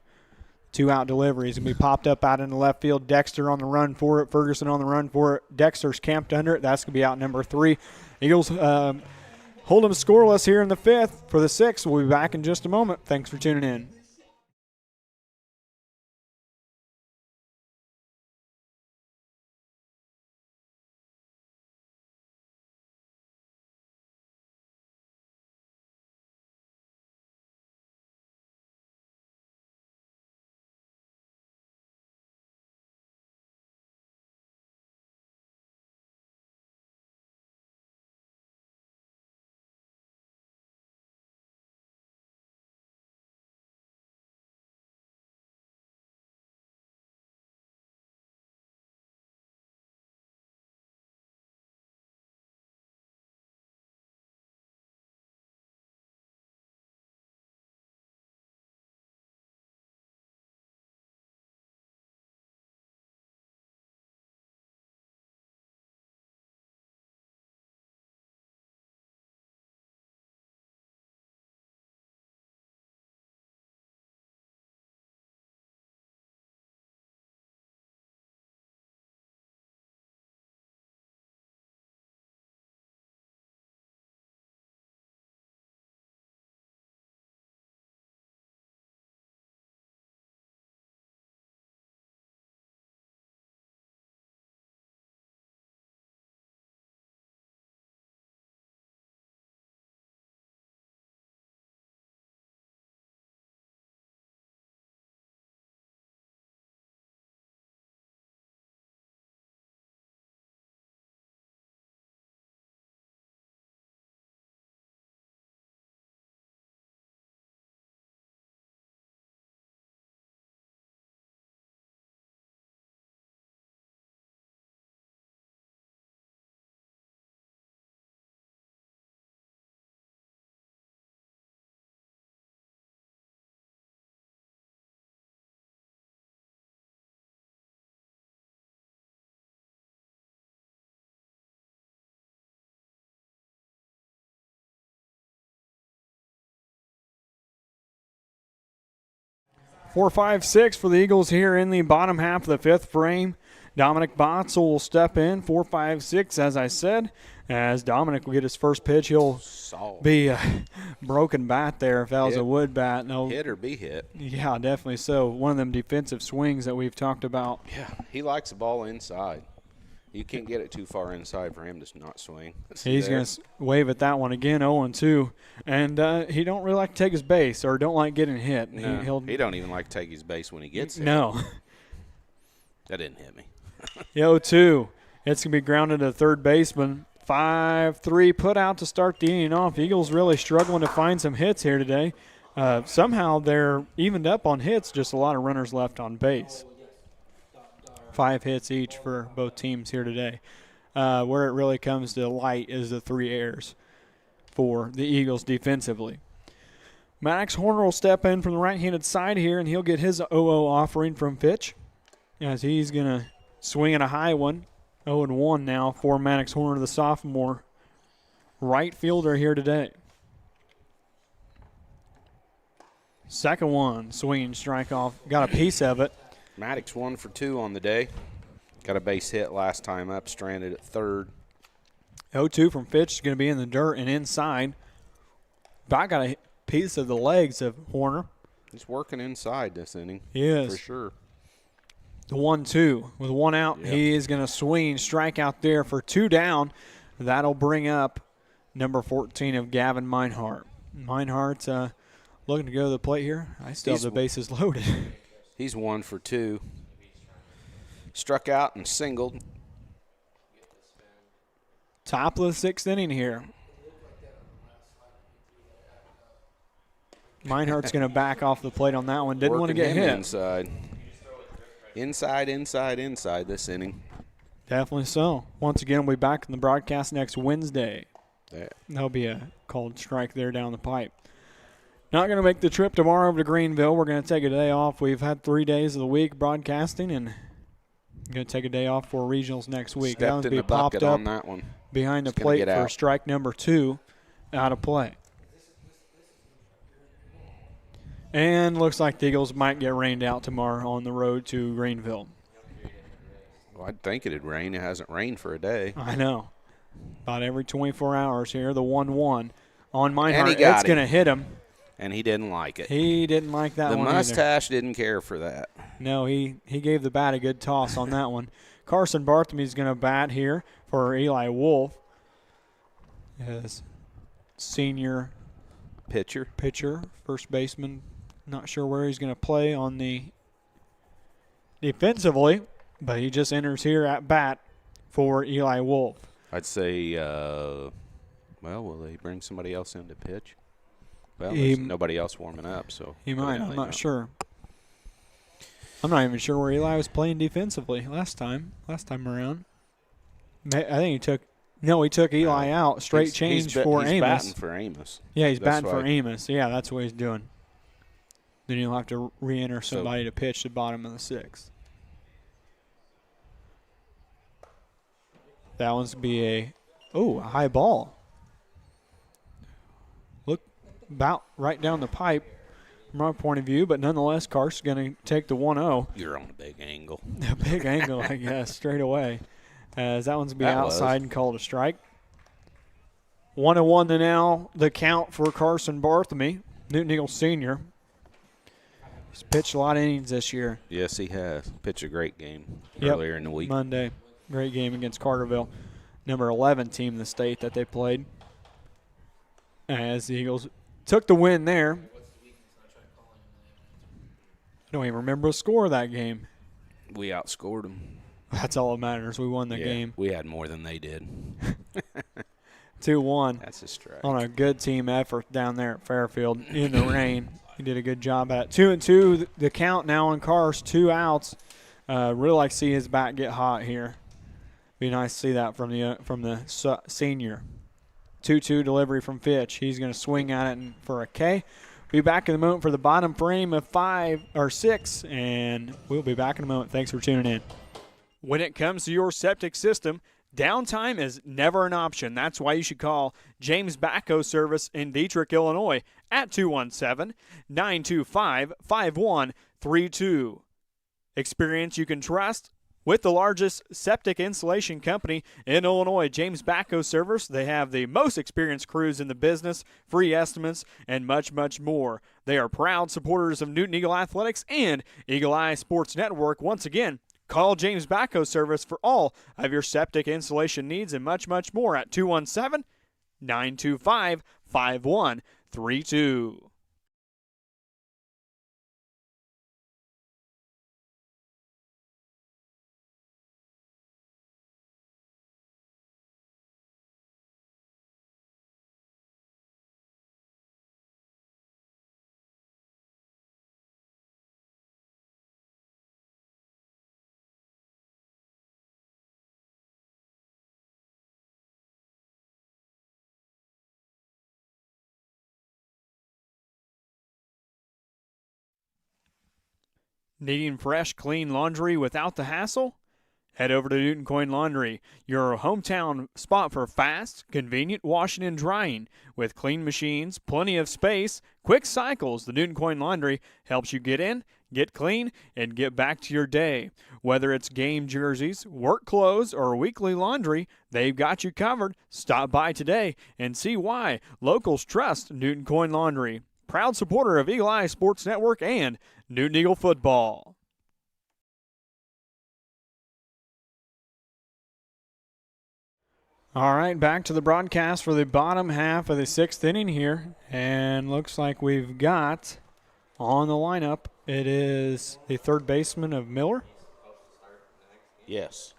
2-out deliveries going to be popped up out in the left field. Dexter on the run for it. Ferguson on the run for it. Dexter's camped under it. That's going to be out number 3. Eagles hold them scoreless here in the 5th. For the 6th, we'll be back in just a moment. Thanks for tuning in. 4, 5, 6 for the Eagles here in the bottom half of the fifth frame. Dominic Botzel will step in, 4, 5, 6, as I said. As Dominic will get his first pitch, he'll be a broken bat there if that was a wood bat. No, hit or be hit. Yeah, definitely so. One of them defensive swings that we've talked about. Yeah, he likes the ball inside. You can't get it too far inside for him to not swing. He's going to wave at that one again, 0-2. And he don't really like to take his base or don't like getting hit. No, he don't even like to take his base when he gets hit. No. That didn't hit me. 0-2. It's going to be grounded to third baseman. 5-3 put out to start the inning off. Eagles really struggling to find some hits here today. Somehow they're evened up on hits, just a lot of runners left on base. 5 hits each for both teams here today. Where it really comes to light is the 3 errors for the Eagles defensively. Maddox Horner will step in from the right-handed side here, and he'll get his 0-0 offering from Fitch as he's going to swing at a high one. 0-1 now for Maddox Horner, the sophomore right fielder here today. Second one, swinging strike off. Got a piece of it. Maddox 1 for 2 on the day. Got a base hit last time up, stranded at third. 0-2 from Fitch is going to be in the dirt and inside. But I got a piece of the legs of Horner. He's working inside this inning. He is. For sure. The 1-2 with 1 out. Yep. He is going to swing, strike out there for 2 down. That'll bring up number 14 of Gavin Meinhardt. Meinhardt looking to go to the plate here. I still have the bases loaded. He's 1 for 2. Struck out and singled. Top of the 6th inning here. Meinhardt's going to back off the plate on that one. Didn't want to get hit. Inside. Inside this inning. Definitely so. Once again, we'll be back in the broadcast next Wednesday. Yeah. There'll be a called strike there down the pipe. Not going to make the trip tomorrow over to Greenville. We're going to take a day off. We've had 3 days of the week broadcasting, and going to take a day off for regionals next week. Stepped in the bucket on that one. Behind the plate for strike number 2, out of play. And looks like the Eagles might get rained out tomorrow on the road to Greenville. Well, I'd think it'd rain. It hasn't rained for a day. I know. About every 24 hours here, the 1-1 on Meinhardt. It's going to hit him. And he didn't like it. He didn't like that one The mustache didn't care for that. No, he gave the bat a good toss on that one. Carson Barthamy's going to bat here for Eli Wolf. His senior pitcher, first baseman. Not sure where he's going to play on the defensively, but he just enters here at bat for Eli Wolf. I'd say, will they bring somebody else in to pitch? Well, there's nobody else warming up, so he might. I'm not sure. I'm not even sure where Eli was playing defensively last time around. I think he took Eli out. Straight change for Amos. He's batting for Amos. Yeah, he's batting for Amos. Yeah, that's what he's doing. Then he'll have to re-enter somebody to pitch the bottom of the 6th. That one's going to be a high ball. Look about right down the pipe from our point of view, but nonetheless, Carson's going to take the 1-0. You're on a big angle. A big angle, I guess, straight away. As that one's going to be outside and called a strike. 1-1 to now the count for Carson Barthamy, Newton Eagles senior. He's pitched a lot of innings this year. Yes, he has. Pitched a great game earlier in the week. Monday. Great game against Carterville. Number 11 team in the state that they played. As the Eagles took the win there. I don't even remember the score of that game. We outscored them. That's all that matters. We won the game. We had more than they did. 2-1. That's a strike. On a good team effort down there at Fairfield in the rain. He did a good job at it. 2-2, the count now on Cars, 2 outs. Really like to see his bat get hot here. Be nice to see that from the senior. 2-2 delivery from Fitch. He's going to swing at it for a K. Be back in a moment for the bottom frame of 5 or 6, and we'll be back in a moment. Thanks for tuning in. When it comes to your septic system, Downtime is never an option. That's why you should call James Backhoe Service in Dietrich, Illinois at 217-925-5132. Experience you can trust with the largest septic installation company in Illinois, James Backhoe Service. They have the most experienced crews in the business, free estimates, and much, much more. They are proud supporters of Newton Eagle Athletics and Eagle Eye Sports Network. Once again, call James Backhoe Service for all of your septic installation needs and much, much more at 217-925-5132. Needing fresh, clean laundry without the hassle? Head over to Newton Coin Laundry, your hometown spot for fast, convenient washing and drying. With clean machines, plenty of space, quick cycles, the Newton Coin Laundry helps you get in, get clean, and get back to your day. Whether it's game jerseys, work clothes, or weekly laundry, they've got you covered. Stop by today and see why locals trust Newton Coin Laundry. Proud supporter of Eagle Eye Sports Network and Newton Eagle football. All right, back to the broadcast for the bottom half of the sixth inning here. And looks like we've got on the lineup, it is the third baseman of Miller. Yes.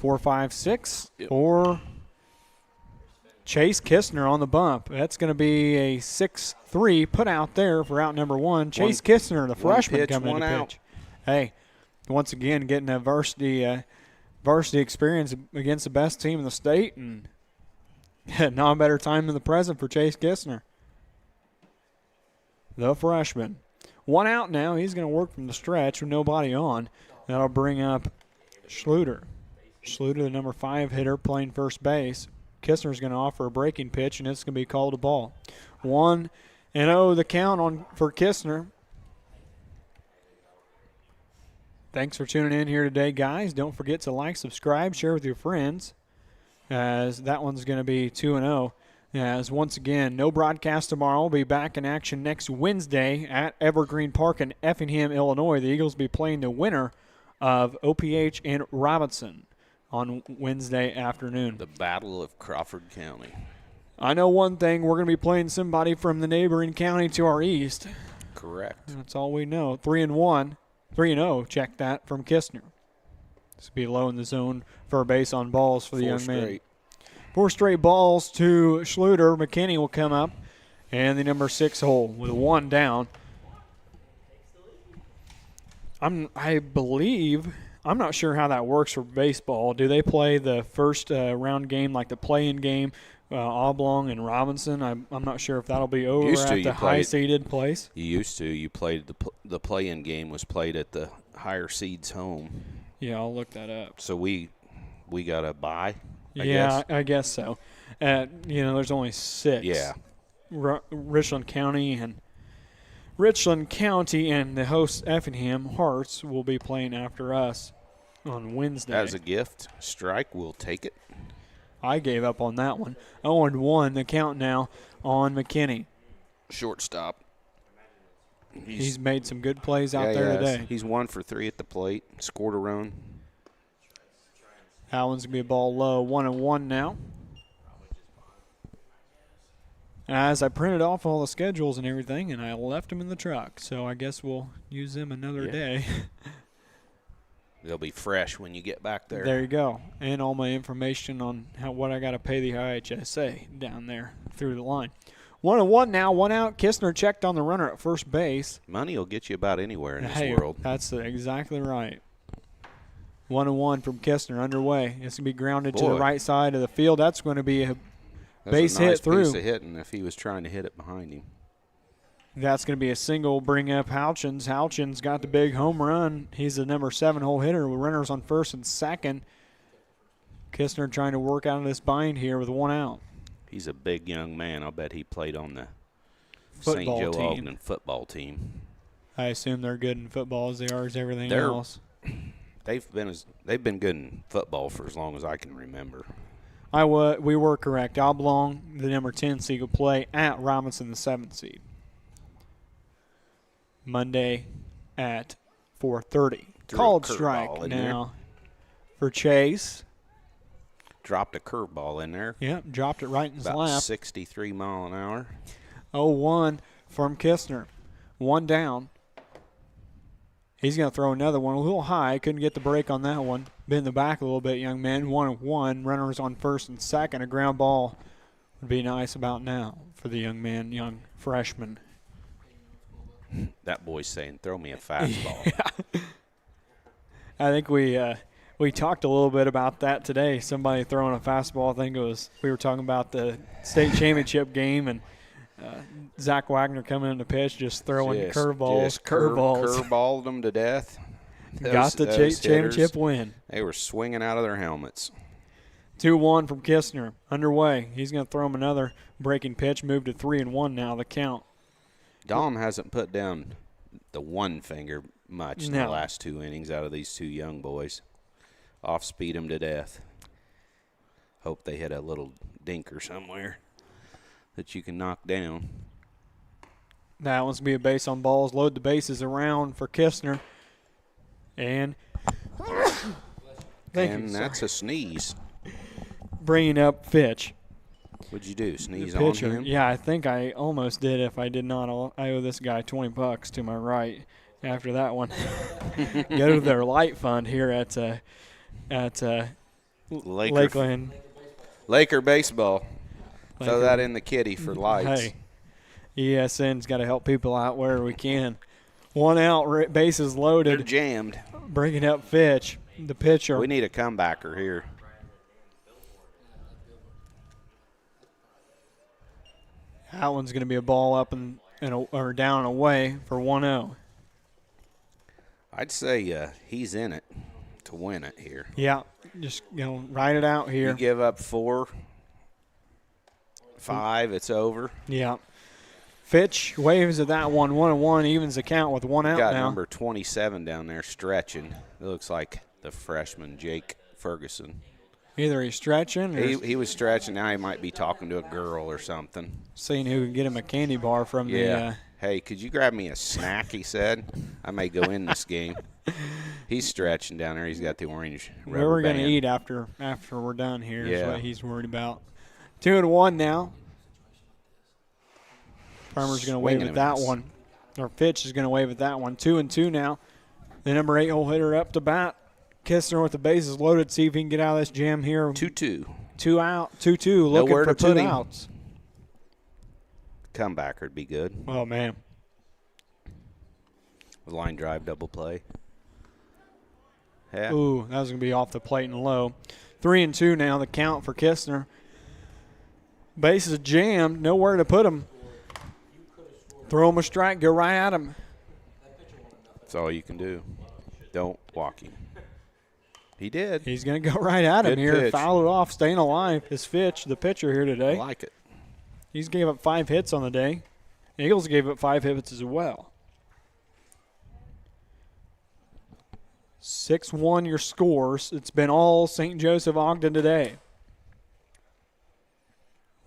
4-5-6 or Chase Kistner on the bump. That's going to be a 6-3 put out there for out number one. Chase Kistner, the freshman, coming in to pitch. Hey, once again, getting a varsity experience against the best team in the state, and not a better time than the present for Chase Kistner, the freshman. One out now. He's going to work from the stretch with nobody on. That'll bring up Schluter. Schluter, the number 5 hitter, playing first base. Kistner's going to offer a breaking pitch, and it's going to be called a ball. 1-0 the count on for Kistner. Thanks for tuning in here today, guys. Don't forget to like, subscribe, share with your friends, as that one's going to be 2-0. As once again, no broadcast tomorrow. We'll be back in action next Wednesday at Evergreen Park in Effingham, Illinois. The Eagles will be playing the winner of OPH and Robinson on Wednesday afternoon. The Battle of Crawford County. I know one thing. We're going to be playing somebody from the neighboring county to our east. Correct. That's all we know. 3-1. 3-0, check that, from Kistner. This will be low in the zone for a base on balls for the young man. 4 straight balls to Schluter. McKinney will come up, and the number 6 hole with 1 down. I'm not sure how that works for baseball. Do they play the first round game like the play-in game, Oblong and Robinson? I'm not sure if that'll be over at the high-seeded place. You used to. You played the play-in game was played at the higher seeds home. Yeah, I'll look that up. So we got a bye. I guess so. There's only 6. Yeah. Richland County and the host Effingham Hearts will be playing after us on Wednesday. As a gift, strike, we'll take it. I gave up on that one. 0-1 the count now on McKinney. Shortstop. He's made some good plays out there today. He's 1 for 3 at the plate, scored a run. That one's going to be a ball low. 1-1 now. As I printed off all the schedules and everything, and I left them in the truck, so I guess we'll use them another day. They'll be fresh when you get back there. There you go. And all my information on what I got to pay the IHSA down there through the line. 1-1 now, 1 out. Kistner checked on the runner at first base. Money will get you about anywhere in this world. That's exactly right. 1-1 from Kistner underway. It's going to be grounded to the right side of the field. That's going to be a base hit through. That's a nice piece of hitting if he was trying to hit it behind him. That's going to be a single, bring up Houchins. Houchins got the big home run. He's the number 7 hole hitter with runners on first and second. Kistner trying to work out of this bind here with 1 out. He's a big young man. I'll bet he played on the St. Football Joe team. Ogden football team. I assume they're good in football as they are as everything They're- else. They've been good in football for as long as I can remember. We were correct. Oblong, the number 10 seed, will play at Robinson, the 7th seed. Monday at 4:30. Threw a Called curveball strike in now for Chase. Dropped a curveball in there. Yep, dropped it right in his About lap. 63 mile an hour. 0-1 from Kistner. 1 down. He's going to throw another one a little high. Couldn't get the break on that one. Been in the back a little bit, young man. 1-1. Runners on first and second. A ground ball would be nice about now for the young man, young freshman. That boy's saying, throw me a fastball. Yeah. I think we talked a little bit about that today. Somebody throwing a fastball. I think it was we were talking about the state championship game and Zach Wagner coming in the pitch, just throwing curveballs. Curveballed them to death. Got the championship win. They were swinging out of their helmets. 2-1 from Kistner. Underway. He's going to throw him another breaking pitch. Move to 3-1 now, the count. Dom hasn't put down the one finger much in the last 2 innings out of these 2 young boys. Off-speed them to death. Hope they hit a little dinker somewhere that you can knock down. That one's going to be a base on balls. Load the bases around for Kistner. And that's a sneeze. Bringing up Fitch. What'd you do, sneeze on him? Yeah, I think I almost did. If I did not, I owe this guy $20 to my right after that one. Go to their light fund here at Lakeland. Laker baseball. Throw that in the kitty for lights. Hey, ESN's got to help people out where we can. 1 out, bases loaded. They're jammed. Bringing up Fitch, the pitcher. We need a comebacker here. That one's going to be a ball up or down and away for 1-0. I'd say he's in it to win it here. Yeah, just ride it out here. You give up 4, 5, it's over. Yeah. Fitch waves at that one, 1-1, evens the count with 1 out Got now. number 27 down there stretching. It looks like the freshman, Jake Ferguson. Either he's stretching or he was stretching. Now he might be talking to a girl or something. seeing who can get him a candy bar from the Hey, could you grab me a snack, he said. I may go in this game. He's stretching down there. He's got the orange rubber where we're going to band. eat after we're done here is Yeah. what he's worried about. 2-1 now. Farmer's going to wave at that one. Or Fitch is going to wave at that one. 2-2 now. The number 8 hole hitter up to bat. Kistner with the bases loaded. See if he can get out of this jam here. 2-2. 2 out. 2-2. Looking Nowhere for to put two him. outs. Comebacker would be good. Oh, man. Line drive, double play. Yeah. Ooh, that was going to be off the plate and low. 3-2 now, the count for Kistner. Bases jammed, nowhere to put him. Throw him a strike, go right at him. That's all you can do. Don't walk him. He did. He's going to go right at him Good here. pitch. Foul it off, staying alive. Is Fitch, the pitcher here I today. like it. He's gave up 5 hits on the day. Eagles gave up 5 hits as well. 6-1 your scores. It's been all St. Joseph Ogden today.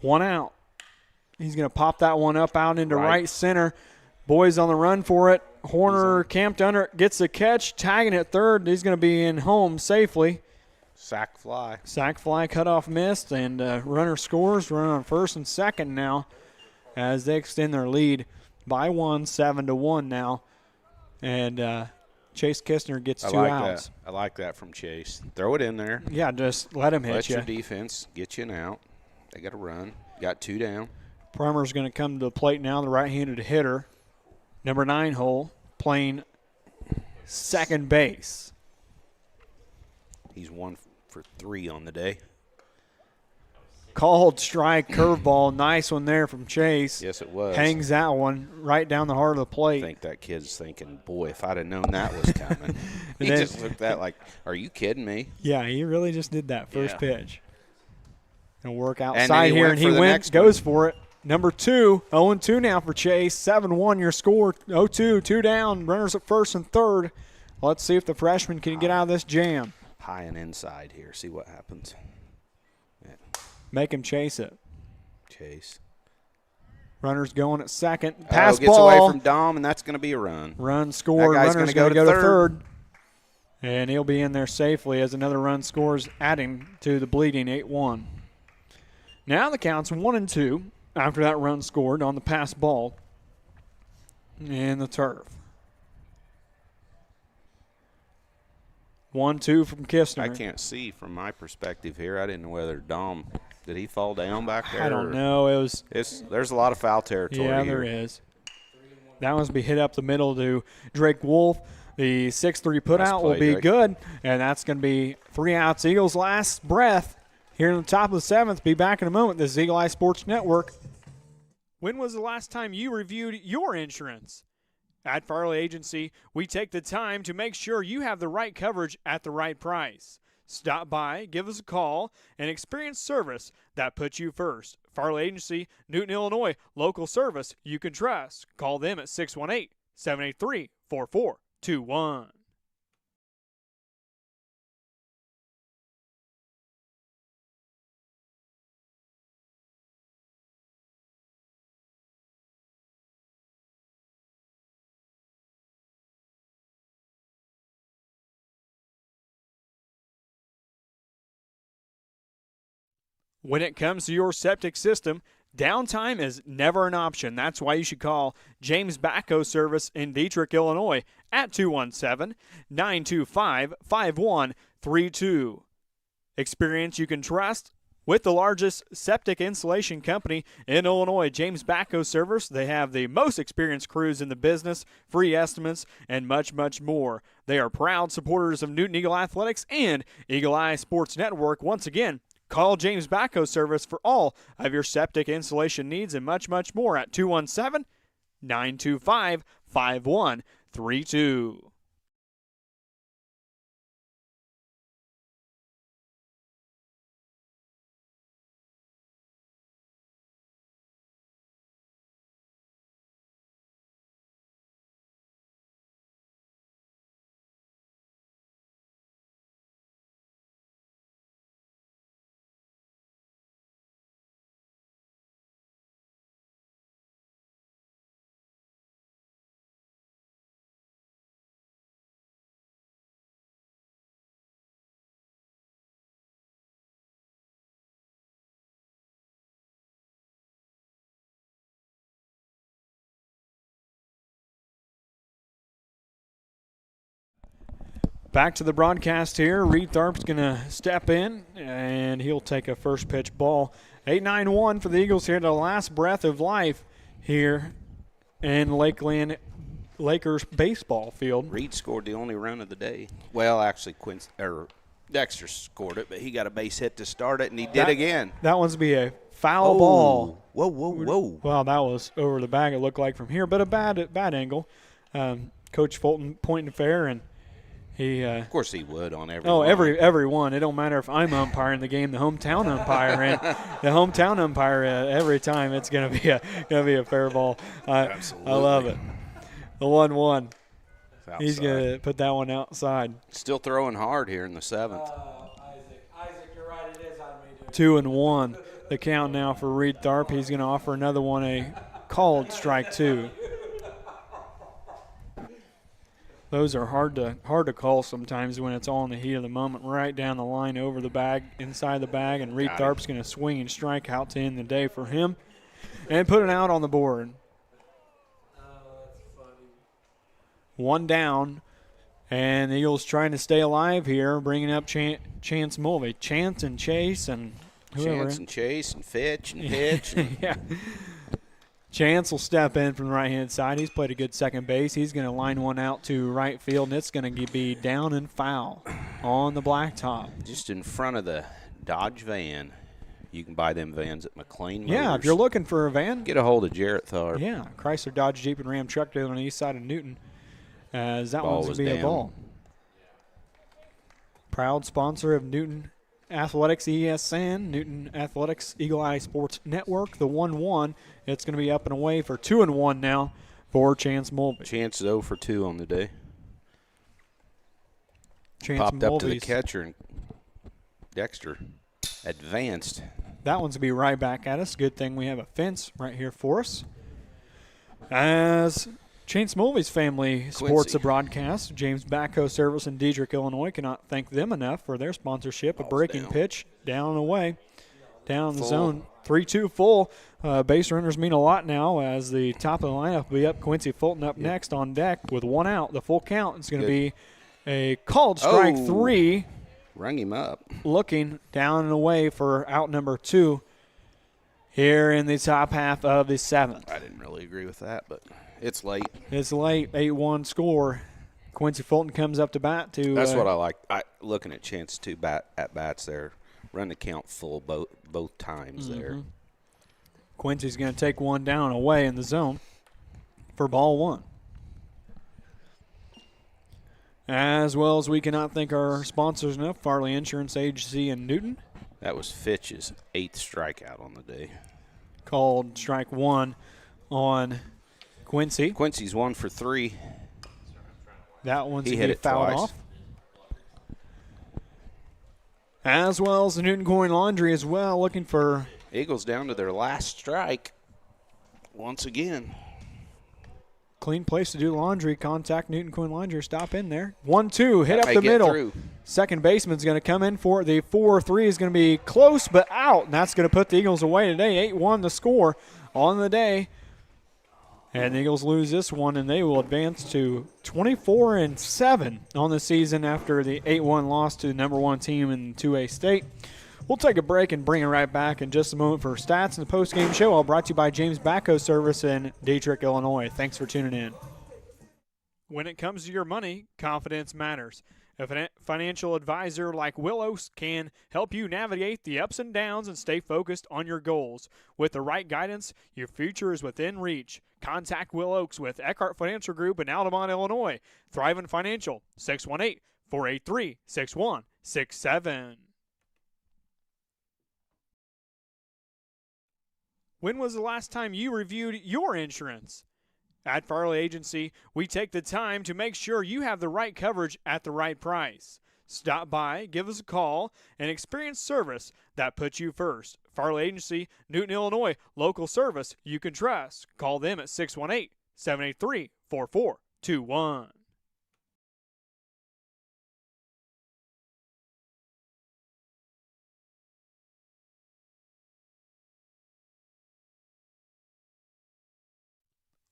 1 out. He's going to pop that one up out into right center. Boys on the run for it. Horner camped under it, gets the catch, tagging at third. He's going to be in home safely. Sack fly. Sack fly, cutoff missed, and runner scores. Runner on first and second now as they extend their lead by 1, 7-1 now. And Chase Kistner gets 2 outs. I like that from Chase. Throw it in there. Yeah, just let him hit Let you. your defense get you an out. They got to run. Got 2 down. Primer's going to come to the plate now, the right-handed hitter. Number 9 hole, playing second base. He's 1 for 3 on the day. Called strike, curveball. Nice one there from Chase. Yes, it was. Hangs that one right down the heart of the plate. I think that kid's thinking, boy, if I'd have known that was coming. He then, just looked at that like, are you kidding me? Yeah, he really just did that first Yeah. pitch. Going to work outside here, and he goes for it. Number 2, 0-2 now for Chase. 7-1 your score. 0-2, 2 down. Runners at first and third. Let's see if the freshman can get out of this jam. High and inside here. See what happens. Yeah. Make him chase it. Chase. Runners going at second. Pass gets ball. away from Dom, and that's going to be a run. Run scored. That guy's Runner's gonna going to go to third. third. And he'll be in there safely as another run scores, adding to the bleeding 8-1. Now the count's 1-2 after that run scored on the pass ball in the turf. 1-2 from Kistner. I can't see from my perspective here. I didn't know whether Dom, did he fall down back there? I don't know. There's a lot of foul territory Yeah, here. there is. That one's be hit up the middle to Drake Wolf. The 6-3 putout will be Drake. good, and that's going to be 3 outs. Eagles' last breath here in the top of the 7th. Be back in a moment. This is Eagle Eye Sports Network. When was the last time you reviewed your insurance? At Farley Agency, we take the time to make sure you have the right coverage at the right price. Stop by, give us a call, and experience service that puts you first. Farley Agency, Newton, Illinois, local service you can trust. Call them at 618-783-4421. When it comes to your septic system, downtime is never an option. That's why you should call James Backhoe Service in Dietrich, Illinois at 217-925-5132. Experience you can trust with the largest septic installation company in Illinois, James Backhoe Service. They have the most experienced crews in the business, free estimates, and much, much more. They are proud supporters of Newton Eagle Athletics and Eagle Eye Sports Network. Once again, call James Backhoe Service for all of your septic installation needs and much, much more at 217-925-5132. Back to the broadcast here. Reed Tharp's going to step in, and he'll take a first pitch ball. 8-9-1 for the Eagles here, the last breath of life here in Lakeland Lakers baseball field. Reed scored the only run of the day. Well, actually, Dexter scored it, but he got a base hit to start it, and he did again. That one's be a foul ball. Whoa, whoa, whoa. Well, that was over the bag, it looked like from here, but a bad angle. Coach Fulton pointing fair, and he of course he would on every every one. It don't matter if I'm umpiring the game, the hometown umpire, and the hometown umpire every time it's gonna be a fair ball. Absolutely. I love it. The 1-1. He's Outside. gonna put that one outside. Still throwing hard here in the 7th. Isaac, you're right. It is on me, dude. 2-1. The count now for Reed Tharp. He's gonna offer another one, a called strike 2. Those are hard to call sometimes when it's all in the heat of the moment. Right down the line, over the bag, inside the bag, and Reed Tharp's going to swing and strike out to end the day for him and put it out on the board. Oh, that's funny. One down, and the Eagles trying to stay alive here, bringing up Chance Mulvey. Chance and Chase and whoever. Chance and Chase and Fitch and Pitch. And Yeah. Chance will step in from the right-hand side. He's played a good second base. He's going to line one out to right field, and it's going to be down and foul on the blacktop. just in front of the Dodge van. You can buy them vans at McLean Yeah, Motors. if you're looking for a van. Get a hold of Jarrett Tharp. Yeah, Chrysler, Dodge, Jeep, and Ram truck dealer on the east side of Newton. As that Ball one's going to be was a ball. Proud sponsor of Newton Athletics-EESN, Newton Athletics Eagle Eye Sports Network. The 1-1, it's going to be up and away for 2-1 now for Chance Mulvey. Chance 0 for 2 on the day. Chance Popped up to the Mulvey's- catcher, and Dexter advanced. That one's going to be right back at us. Good thing we have a fence right here for us. As Chance Mulvey's family supports the broadcast, James Backhoe Service in Diedrich, Illinois, cannot thank them enough for their sponsorship. A breaking pitch, down and away, down the zone. 3-2 full. Base runners mean a lot now as the top of the lineup will be up. Quincy Fulton up next on deck with 1 out. The full count is going to be a called strike 3. Rung him up. Looking down and away for out number 2 here in the top half of the 7th. I didn't really agree with that, but it's late. It's late, 8-1 score. Quincy Fulton comes up to bat to. That's what I like. Looking at Chance 2 at bats there, run the count full both times there. Quincy's going to take one down away in the zone for ball 1. As well as we cannot thank our sponsors enough, Farley Insurance Agency in Newton. That was Fitch's 8th strikeout on the day. Called strike 1 on Quincy. Quincy's 1 for 3. That one's He going to hit be it fouled twice. off. As well as the Newton Coin Laundry as well, looking for. Eagles down to their last strike once again. Clean place to do laundry. Contact Newton Coin Laundry. Stop in there. 1-2. Hit That up may the get middle. through. Second baseman's going to come in for it. The 4-3 is going to be close but out. And that's going to put the Eagles away today. 8-1 the score on the day. And the Eagles lose this one, and they will advance to 24-7 on the season after the 8-1 loss to the number 1 team in 2A state. We'll take a break and bring it right back in just a moment for stats and the postgame show, all brought to you by James Backhoe Service in Diedrich, Illinois. Thanks for tuning in. When it comes to your money, confidence matters. A financial advisor like Willows can help you navigate the ups and downs and stay focused on your goals. With the right guidance, your future is within reach. Contact Will Oaks with Eckhart Financial Group in Altamont, Illinois. Thrivent Financial, 618-483-6167. When was the last time you reviewed your insurance? At Farley Agency, we take the time to make sure you have the right coverage at the right price. Stop by, give us a call, and experience service that puts you first. Farley Agency, Newton, Illinois, local service you can trust. Call them at 618-783-4421.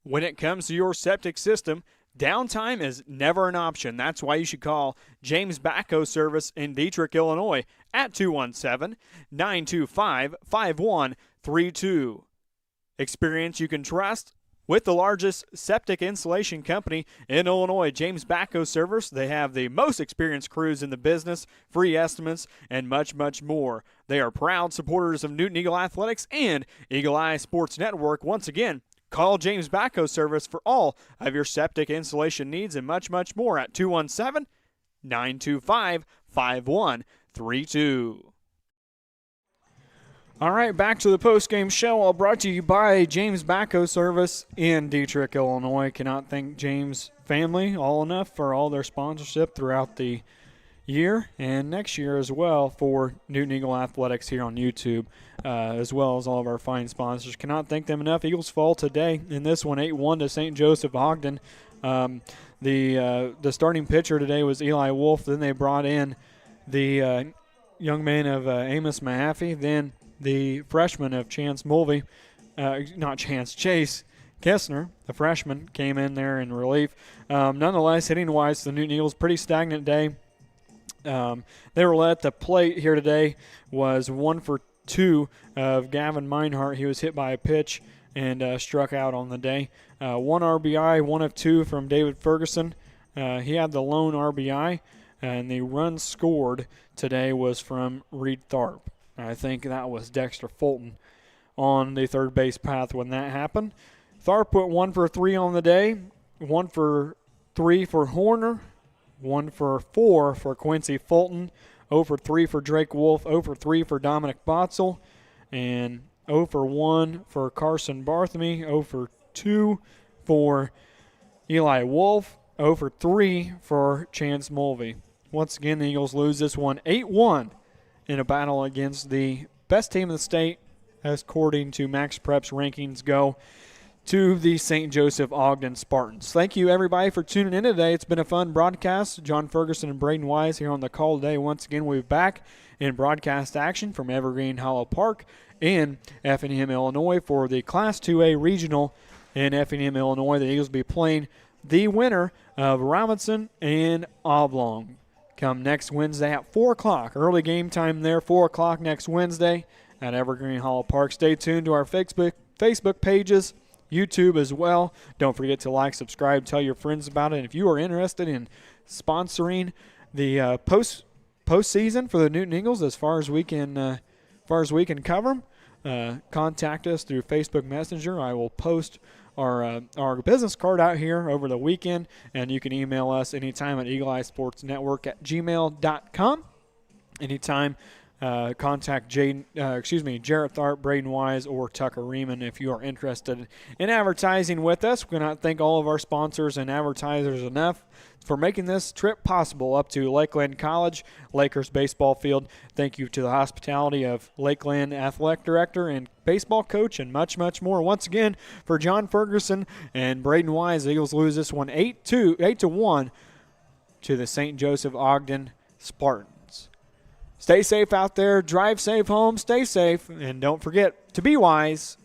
When it comes to your septic system, downtime is never an option. That's why you should call James Backhoe Service in Diedrich, Illinois at 217-925-5132. Experience you can trust with the largest septic installation company in Illinois, James Backhoe Service. They have the most experienced crews in the business, free estimates, and much, much more. They are proud supporters of Newton Eagle Athletics and Eagle Eye Sports Network. Once again, call James Backhoe Service for all of your septic installation needs and much, much more at 217-925-5132. All right, back to the postgame show, all brought to you by James Backhoe Service in Diedrich, Illinois. Cannot thank James' family all enough for all their sponsorship throughout the year and next year as well for Newton Eagle Athletics here on YouTube, as well as all of our fine sponsors. Cannot thank them enough. Eagles fall today in this one, 8-1 to St. Joseph Ogden. The starting pitcher today was Eli Wolf. Then they brought in the young man of Amos Mahaffey. Then the freshman of Chase Kessner, the freshman, came in there in relief. Nonetheless, hitting-wise, the Newton Eagles, pretty stagnant day. They were led at the plate here today was 1 for 2 of Gavin Meinhardt. He was hit by a pitch and struck out on the day. 1 RBI, 1 of 2 from David Ferguson. He had the lone RBI, and the run scored today was from Reed Tharp. I think that was Dexter Fulton on the third base path when that happened. Tharp put 1 for 3 on the day, 1 for 3 for Horner, 1 for 4 for Quincy Fulton, 0 for 3 for Drake Wolf, 0 for 3 for Dominic Botzel, and 0 for 1 for Carson Barthamy, 0 for 2 for Eli Wolf, 0 for 3 for Chance Mulvey. Once again, the Eagles lose this one 8-1 in a battle against the best team in the state, as according to Max Prep's rankings go, to the St. Joseph Ogden Spartans. Thank you, everybody, for tuning in today. It's been a fun broadcast. John Ferguson and Braden Wise here on the call today. Once again, we'll be back in broadcast action from Evergreen Hollow Park in Effingham, Illinois for the Class 2A Regional in Effingham, Illinois. The Eagles will be playing the winner of Robinson and Oblong come next Wednesday at 4 o'clock. Early game time there, 4 o'clock next Wednesday at Evergreen Hollow Park. Stay tuned to our Facebook pages, YouTube as well. Don't forget to like, subscribe, tell your friends about it. And if you are interested in sponsoring the postseason for the Newton Eagles, as far as we can cover them, contact us through Facebook Messenger. I will post our business card out here over the weekend, and you can email us anytime at eagleeyesportsnetwork@gmail.com. Anytime. Contact Jarrett Tharp, Braden Wise, or Tucker Riemann if you are interested in advertising with us. We cannot thank all of our sponsors and advertisers enough for making this trip possible up to Lakeland College, Lakers baseball field. Thank you to the hospitality of Lakeland Athletic Director and baseball coach, and much, much more. Once again, for John Ferguson and Braden Wise, the Eagles lose this one 8-1 to the St. Joseph Ogden Spartans. Stay safe out there. Drive safe home. Stay safe. And don't forget to be wise